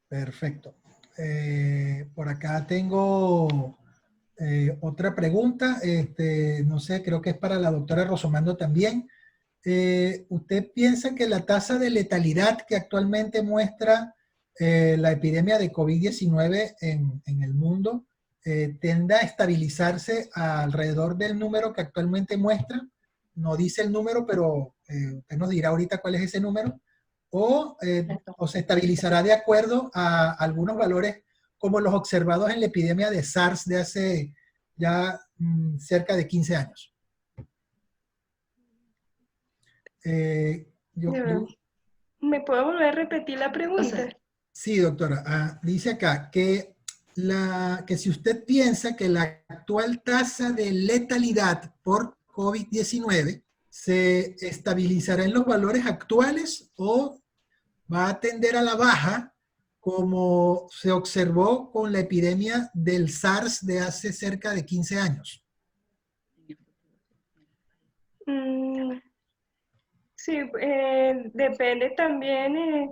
Perfecto. Por acá tengo otra pregunta. No sé, creo que es para la doctora Rosomando también. ¿Usted piensa que la tasa de letalidad que actualmente muestra la epidemia de COVID-19 en el mundo tiende a estabilizarse alrededor del número que actualmente muestra? No dice el número, pero usted nos dirá ahorita cuál es ese número. O se estabilizará de acuerdo a algunos valores como los observados en la epidemia de SARS de hace ya cerca de 15 años.
¿Me puedo volver a repetir la
O
pregunta?
sea,
Sí, doctora. Dice acá que si usted piensa que la actual tasa de letalidad por COVID-19 se estabilizará en los valores actuales o va a tender a la baja como se observó con la epidemia del SARS de hace cerca de 15 años.
Mm, sí, depende también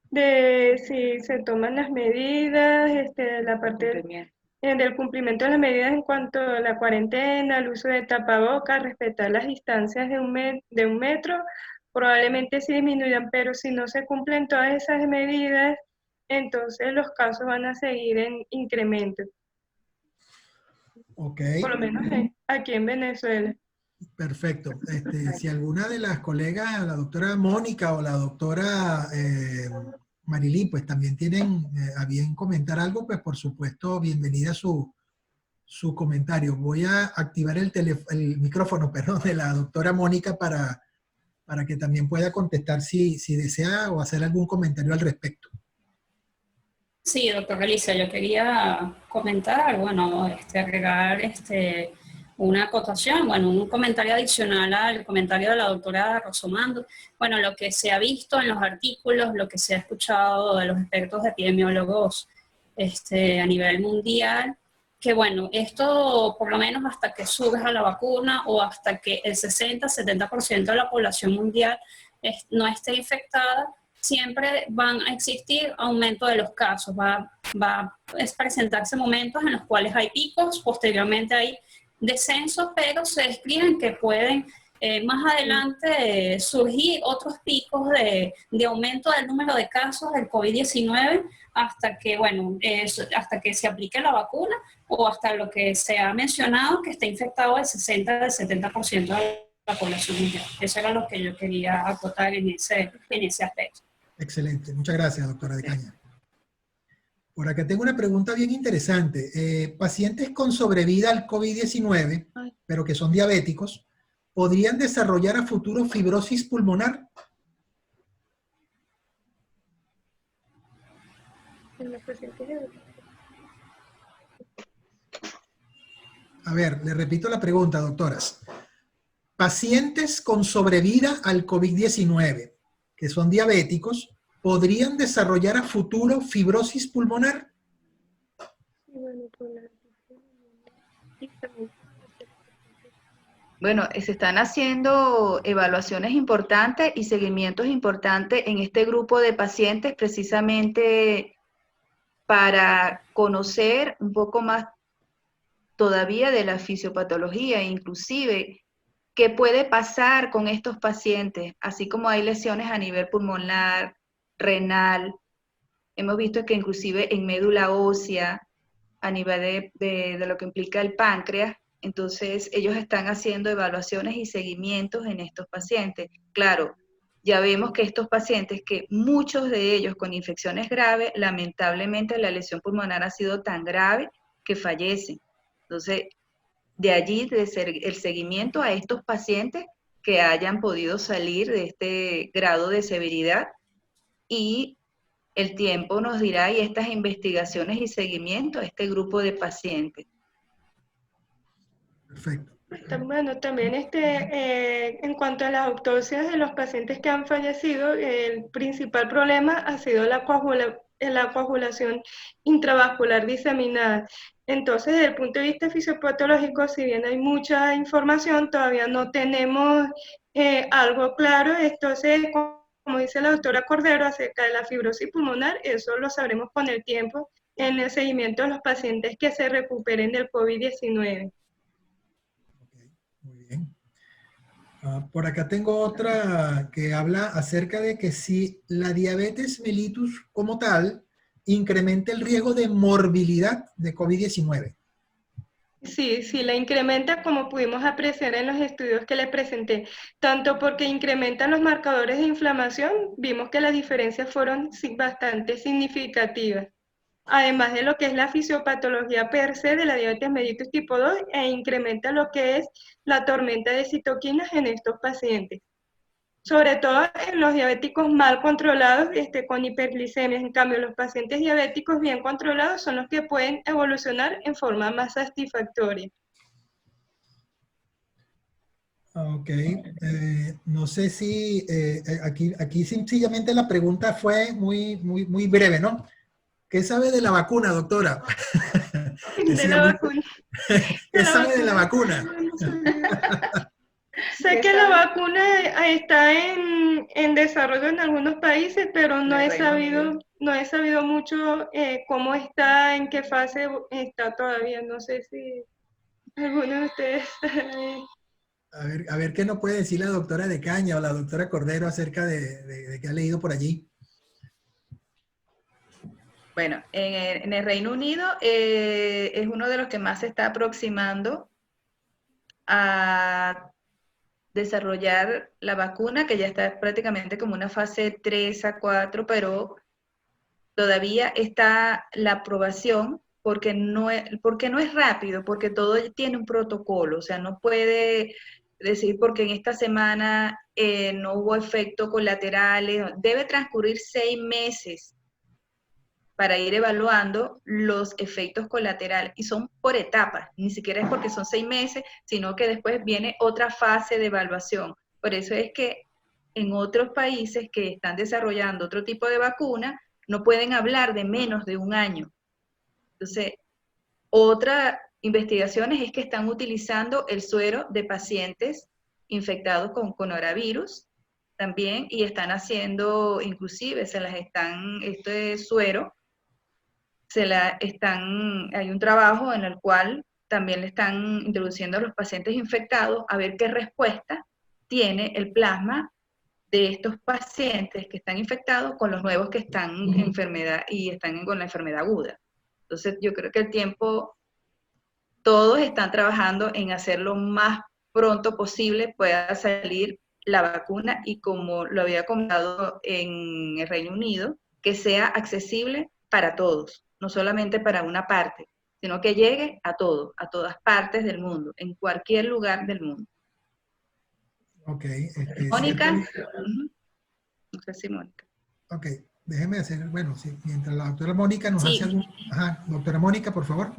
de si se toman las medidas, la parte del cumplimiento de las medidas en cuanto a la cuarentena, el uso de tapabocas, respetar las distancias de un metro, probablemente sí disminuyan, pero si no se cumplen todas esas medidas, entonces los casos van a seguir en incremento,
Ok,
por lo menos aquí en Venezuela.
perfecto. Si alguna de las colegas, la doctora Mónica o la doctora Marilí, pues también tienen a bien comentar algo, pues por supuesto, bienvenida su comentario. Voy a activar el micrófono, perdón, de la doctora Mónica para que también pueda contestar si desea o hacer algún comentario al respecto.
Sí, doctora Alicia, yo quería comentar, bueno, agregar una acotación, bueno, un comentario adicional al comentario de la doctora Rosomando. Bueno, lo que se ha visto en los artículos, lo que se ha escuchado de los expertos epidemiólogos a nivel mundial, que bueno, esto por lo menos hasta que surja la vacuna o hasta que el 60-70% de la población mundial no esté infectada, siempre van a existir aumento de los casos, va a presentarse momentos en los cuales hay picos, posteriormente hay descensos, pero se describen que pueden más adelante surgir otros picos de aumento del número de casos del COVID-19 hasta que, bueno, hasta que se aplique la vacuna o hasta lo que se ha mencionado que está infectado el 60-70% de la población mundial. Eso era lo que yo quería acotar en ese aspecto.
Excelente. Muchas gracias, doctora de Caña. Por acá tengo una pregunta bien interesante. Pacientes con sobrevida al COVID-19, pero que son diabéticos, ¿podrían desarrollar a futuro fibrosis pulmonar? A ver, le repito la pregunta, doctoras. Pacientes con sobrevida al COVID-19, que son diabéticos, ¿podrían desarrollar a futuro fibrosis pulmonar?
bueno, se están haciendo evaluaciones importantes y seguimientos importantes en este grupo de pacientes precisamente para conocer un poco más todavía de la fisiopatología, inclusive qué puede pasar con estos pacientes, así como hay lesiones a nivel pulmonar, renal. Hemos visto que inclusive en médula ósea, a nivel de lo que implica el páncreas, entonces ellos están haciendo evaluaciones y seguimientos en estos pacientes. Claro, ya vemos que estos pacientes, que muchos de ellos con infecciones graves, lamentablemente la lesión pulmonar ha sido tan grave que fallecen. Entonces, de allí el seguimiento a estos pacientes que hayan podido salir de este grado de severidad y el tiempo nos dirá y estas investigaciones y seguimiento a este grupo de pacientes.
Perfecto.
Bueno, también en cuanto a las autopsias de los pacientes que han fallecido, el principal problema ha sido la coagulación intravascular diseminada. Entonces, desde el punto de vista fisiopatológico, si bien hay mucha información, todavía no tenemos algo claro. Entonces, como dice la doctora Cordero acerca de la fibrosis pulmonar, eso lo sabremos con el tiempo en el seguimiento de los pacientes que se recuperen del COVID-19.
Muy bien. Por acá tengo otra que habla acerca de que si la diabetes mellitus como tal incrementa el riesgo de morbilidad de COVID-19.
Sí, sí, la incrementa como pudimos apreciar en los estudios que les presenté, tanto porque incrementan los marcadores de inflamación, vimos que las diferencias fueron bastante significativas, además de lo que es la fisiopatología per se de la diabetes mellitus tipo 2 e incrementa lo que es la tormenta de citoquinas en estos pacientes. sobre todo en los diabéticos mal controlados, con hiperglicemia. En cambio, los pacientes diabéticos bien controlados son los que pueden evolucionar en forma más satisfactoria.
Ok, no sé si aquí sencillamente la pregunta fue muy breve, ¿no? ¿Qué sabe de la vacuna, doctora?
De la vacuna.
¿Qué sabe de la vacuna?
Sé que la vacuna está en desarrollo en algunos países, pero no he sabido mucho cómo está, en qué fase está todavía. No sé si alguno de ustedes sabe.
A ver qué nos puede decir la doctora de Caña o la doctora Cordero acerca de qué ha leído por allí.
Bueno, en el Reino Unido es uno de los que más se está aproximando a desarrollar la vacuna, que ya está prácticamente como una fase 3 a 4, pero todavía está la aprobación porque no es rápido, porque todo tiene un protocolo, o sea, no puede decir porque en esta semana no hubo efectos colaterales, debe transcurrir 6 meses para ir evaluando los efectos colaterales, y son por etapas, ni siquiera es porque son 6 meses, sino que después viene otra fase de evaluación. Por eso es que en otros países que están desarrollando otro tipo de vacuna, no pueden hablar de menos de un año. Entonces, otra investigaciones es que están utilizando el suero de pacientes infectados con coronavirus también, y están haciendo, inclusive este suero, hay un trabajo en el cual también le están introduciendo a los pacientes infectados a ver qué respuesta tiene el plasma de estos pacientes que están infectados con los nuevos que están en enfermedad y están con la enfermedad aguda. Entonces, yo creo que el tiempo, todos están trabajando en hacer lo más pronto posible pueda salir la vacuna, y como lo había comentado en el Reino Unido, que sea accesible para todos, no solamente para una parte, sino que llegue a todos, a todas partes del mundo, en cualquier lugar del mundo.
Ok.
Mónica.
Cierto.
No sé si Mónica.
Ok, déjeme hacer, bueno, sí, mientras la doctora Mónica nos hace algún... Ajá, doctora Mónica, por favor.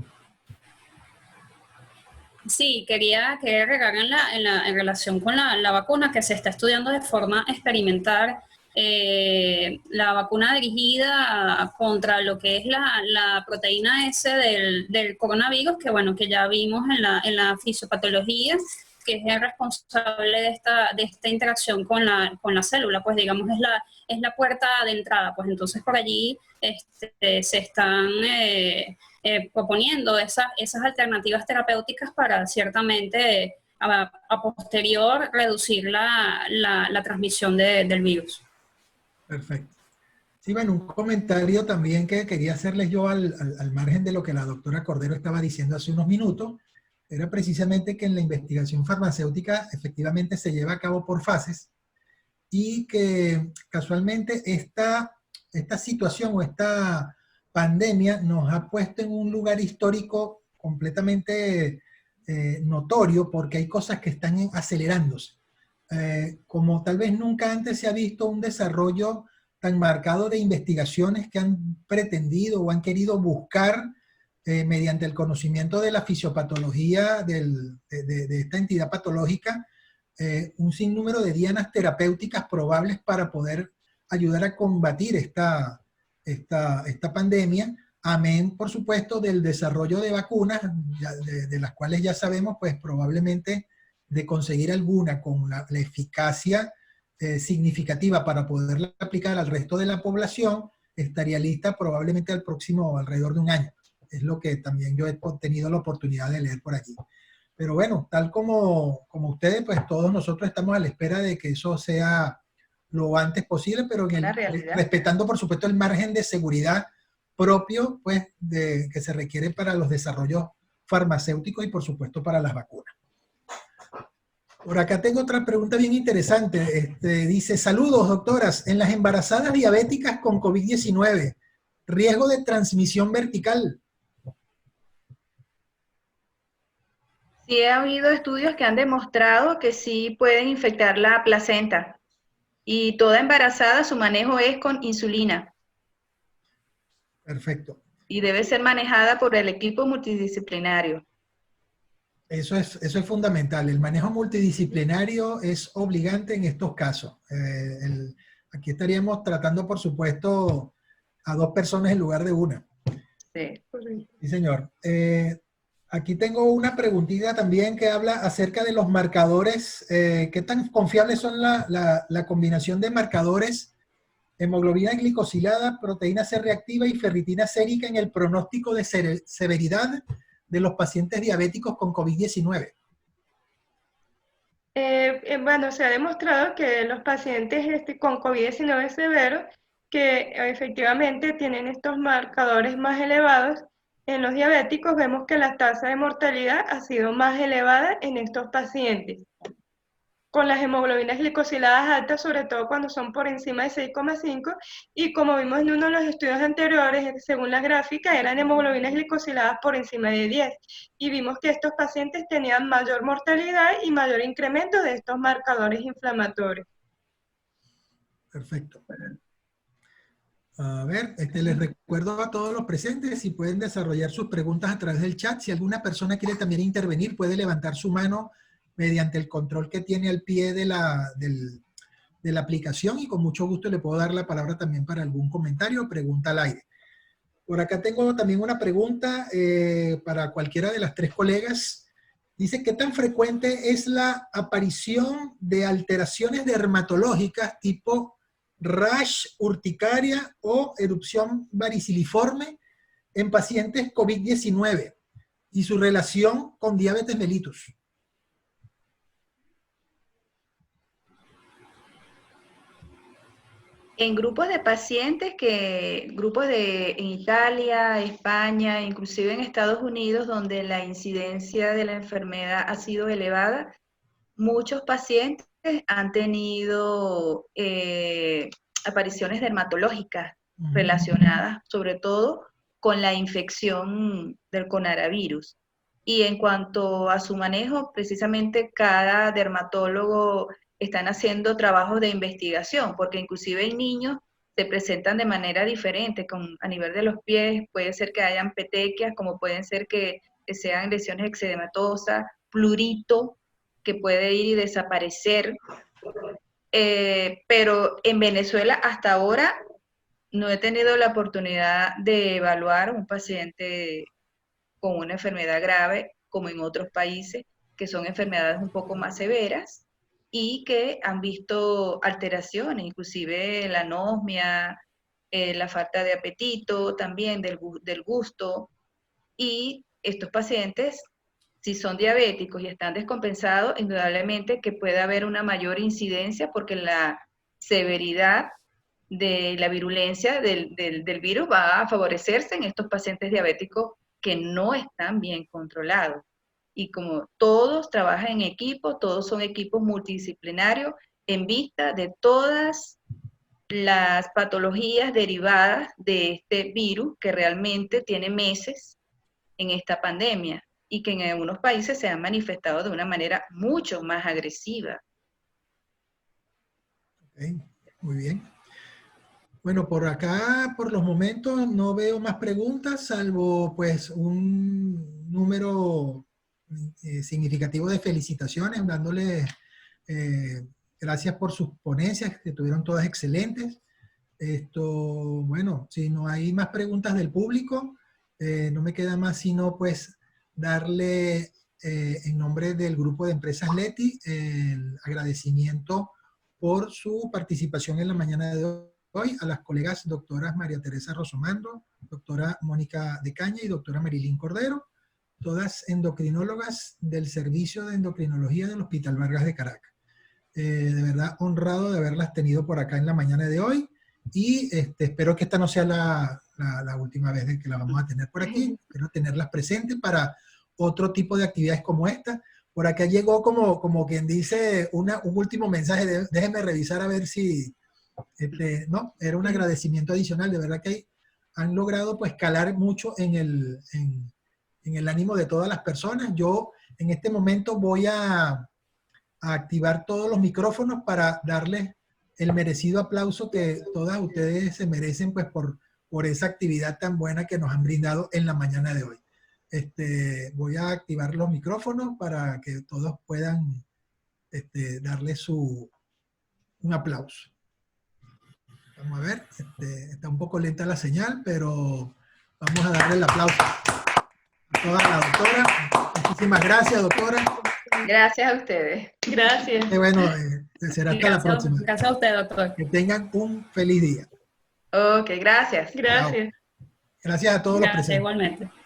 Sí, quería agregar en relación con la vacuna, que se está estudiando de forma experimental, la vacuna dirigida contra lo que es la proteína S del coronavirus, que bueno, que ya vimos en la fisiopatología, que es el responsable de esta interacción con la célula, pues digamos es la puerta de entrada, pues entonces por allí se están proponiendo esas alternativas terapéuticas para ciertamente a posterior reducir la transmisión del virus.
Perfecto. Sí, bueno, un comentario también que quería hacerles yo al margen de lo que la doctora Cordero estaba diciendo hace unos minutos, era precisamente que en la investigación farmacéutica efectivamente se lleva a cabo por fases, y que casualmente esta situación o esta pandemia nos ha puesto en un lugar histórico completamente notorio, porque hay cosas que están acelerándose. Como tal vez nunca antes se ha visto un desarrollo tan marcado de investigaciones que han pretendido o han querido buscar mediante el conocimiento de la fisiopatología de esta entidad patológica, un sinnúmero de dianas terapéuticas probables para poder ayudar a combatir esta pandemia, amén, por supuesto, del desarrollo de vacunas, de las cuales ya sabemos, pues probablemente de conseguir alguna con la eficacia significativa para poderla aplicar al resto de la población, estaría lista probablemente al próximo, alrededor de un año. Es lo que también yo he tenido la oportunidad de leer por allí. Pero bueno, tal como ustedes, pues todos nosotros estamos a la espera de que eso sea lo antes posible, pero respetando por supuesto el margen de seguridad propio, pues, que se requiere para los desarrollos farmacéuticos y por supuesto para las vacunas. Por acá tengo otra pregunta bien interesante. Dice, saludos doctoras, en las embarazadas diabéticas con COVID-19, riesgo de transmisión vertical.
Sí, ha habido estudios que han demostrado que sí pueden infectar la placenta. Y toda embarazada, su manejo es con insulina.
Perfecto.
Y debe ser manejada por el equipo multidisciplinario.
Eso es fundamental. El manejo multidisciplinario es obligante en estos casos. Aquí estaríamos tratando, por supuesto, a 2 personas en lugar de una.
Sí.
Sí, señor. Aquí tengo una preguntita también que habla acerca de los marcadores. ¿Qué tan confiables son la combinación de marcadores hemoglobina glicosilada, proteína C reactiva y ferritina sérica en el pronóstico de severidad de los pacientes diabéticos con COVID-19?
Bueno, se ha demostrado que los pacientes con COVID-19 severo, que efectivamente tienen estos marcadores más elevados, en los diabéticos vemos que la tasa de mortalidad ha sido más elevada en estos pacientes. Con las hemoglobinas glicosiladas altas, sobre todo cuando son por encima de 6,5, y como vimos en uno de los estudios anteriores, según la gráfica, eran hemoglobinas glicosiladas por encima de 10, y vimos que estos pacientes tenían mayor mortalidad y mayor incremento de estos marcadores inflamatorios.
Perfecto. A ver, les recuerdo a todos los presentes si pueden desarrollar sus preguntas a través del chat. Si alguna persona quiere también intervenir, puede levantar su mano mediante el control que tiene al pie de la aplicación, y con mucho gusto le puedo dar la palabra también para algún comentario o pregunta al aire. Por acá tengo también una pregunta para cualquiera de las 3 colegas. Dice, ¿qué tan frecuente es la aparición de alteraciones dermatológicas tipo rash, urticaria o erupción variciliforme en pacientes COVID-19 y su relación con diabetes mellitus?
En grupos de pacientes grupos en Italia, España, inclusive en Estados Unidos, donde la incidencia de la enfermedad ha sido elevada, muchos pacientes han tenido apariciones dermatológicas relacionadas, sobre todo con la infección del coronavirus. Y en cuanto a su manejo, precisamente cada dermatólogo están haciendo trabajos de investigación, porque inclusive en niños se presentan de manera diferente, a nivel de los pies, puede ser que hayan petequias, como pueden ser que sean lesiones eczematosas, plurito, que puede ir y desaparecer. Pero en Venezuela hasta ahora no he tenido la oportunidad de evaluar un paciente con una enfermedad grave, como en otros países, que son enfermedades un poco más severas y que han visto alteraciones, inclusive la anosmia, la falta de apetito, también del gusto. Y estos pacientes, si son diabéticos y están descompensados, indudablemente que puede haber una mayor incidencia porque la severidad de la virulencia del virus va a favorecerse en estos pacientes diabéticos que no están bien controlados. Y como todos trabajan en equipo, todos son equipos multidisciplinarios en vista de todas las patologías derivadas de este virus que realmente tiene meses en esta pandemia y que en algunos países se han manifestado de una manera mucho más agresiva.
Okay, muy bien. Bueno, por acá, por los momentos, no veo más preguntas, salvo pues un número significativo de felicitaciones, dándole gracias por sus ponencias, que tuvieron todas excelentes. Bueno, si no hay más preguntas del público, no me queda más sino pues darle en nombre del grupo de empresas Leti el agradecimiento por su participación en la mañana de hoy a las colegas doctoras María Teresa Rosomando, doctora Mónica de Caña y doctora Marilyn Cordero, todas endocrinólogas del Servicio de Endocrinología del Hospital Vargas de Caracas. De verdad honrado de haberlas tenido por acá en la mañana de hoy, y espero que esta no sea la última vez de que la vamos a tener por aquí. Espero tenerlas presentes para otro tipo de actividades como esta. Por acá llegó como quien dice un último mensaje, déjenme revisar a ver si, no, era un agradecimiento adicional. De verdad que han logrado pues calar mucho en el ánimo de todas las personas. Yo en este momento voy a activar todos los micrófonos para darles el merecido aplauso que todas ustedes se merecen pues por esa actividad tan buena que nos han brindado en la mañana de hoy. Voy a activar los micrófonos para que todos puedan darle un aplauso. Vamos a ver, está un poco lenta la señal, pero vamos a darle el aplauso a toda la doctora. Muchísimas gracias, doctora.
Gracias a ustedes.
Gracias.
Y bueno, será hasta la próxima.
Gracias a usted, doctor.
Que tengan un feliz día.
Ok, gracias.
Gracias.
Gracias a todos los
Gracias,
presentes.
igualmente.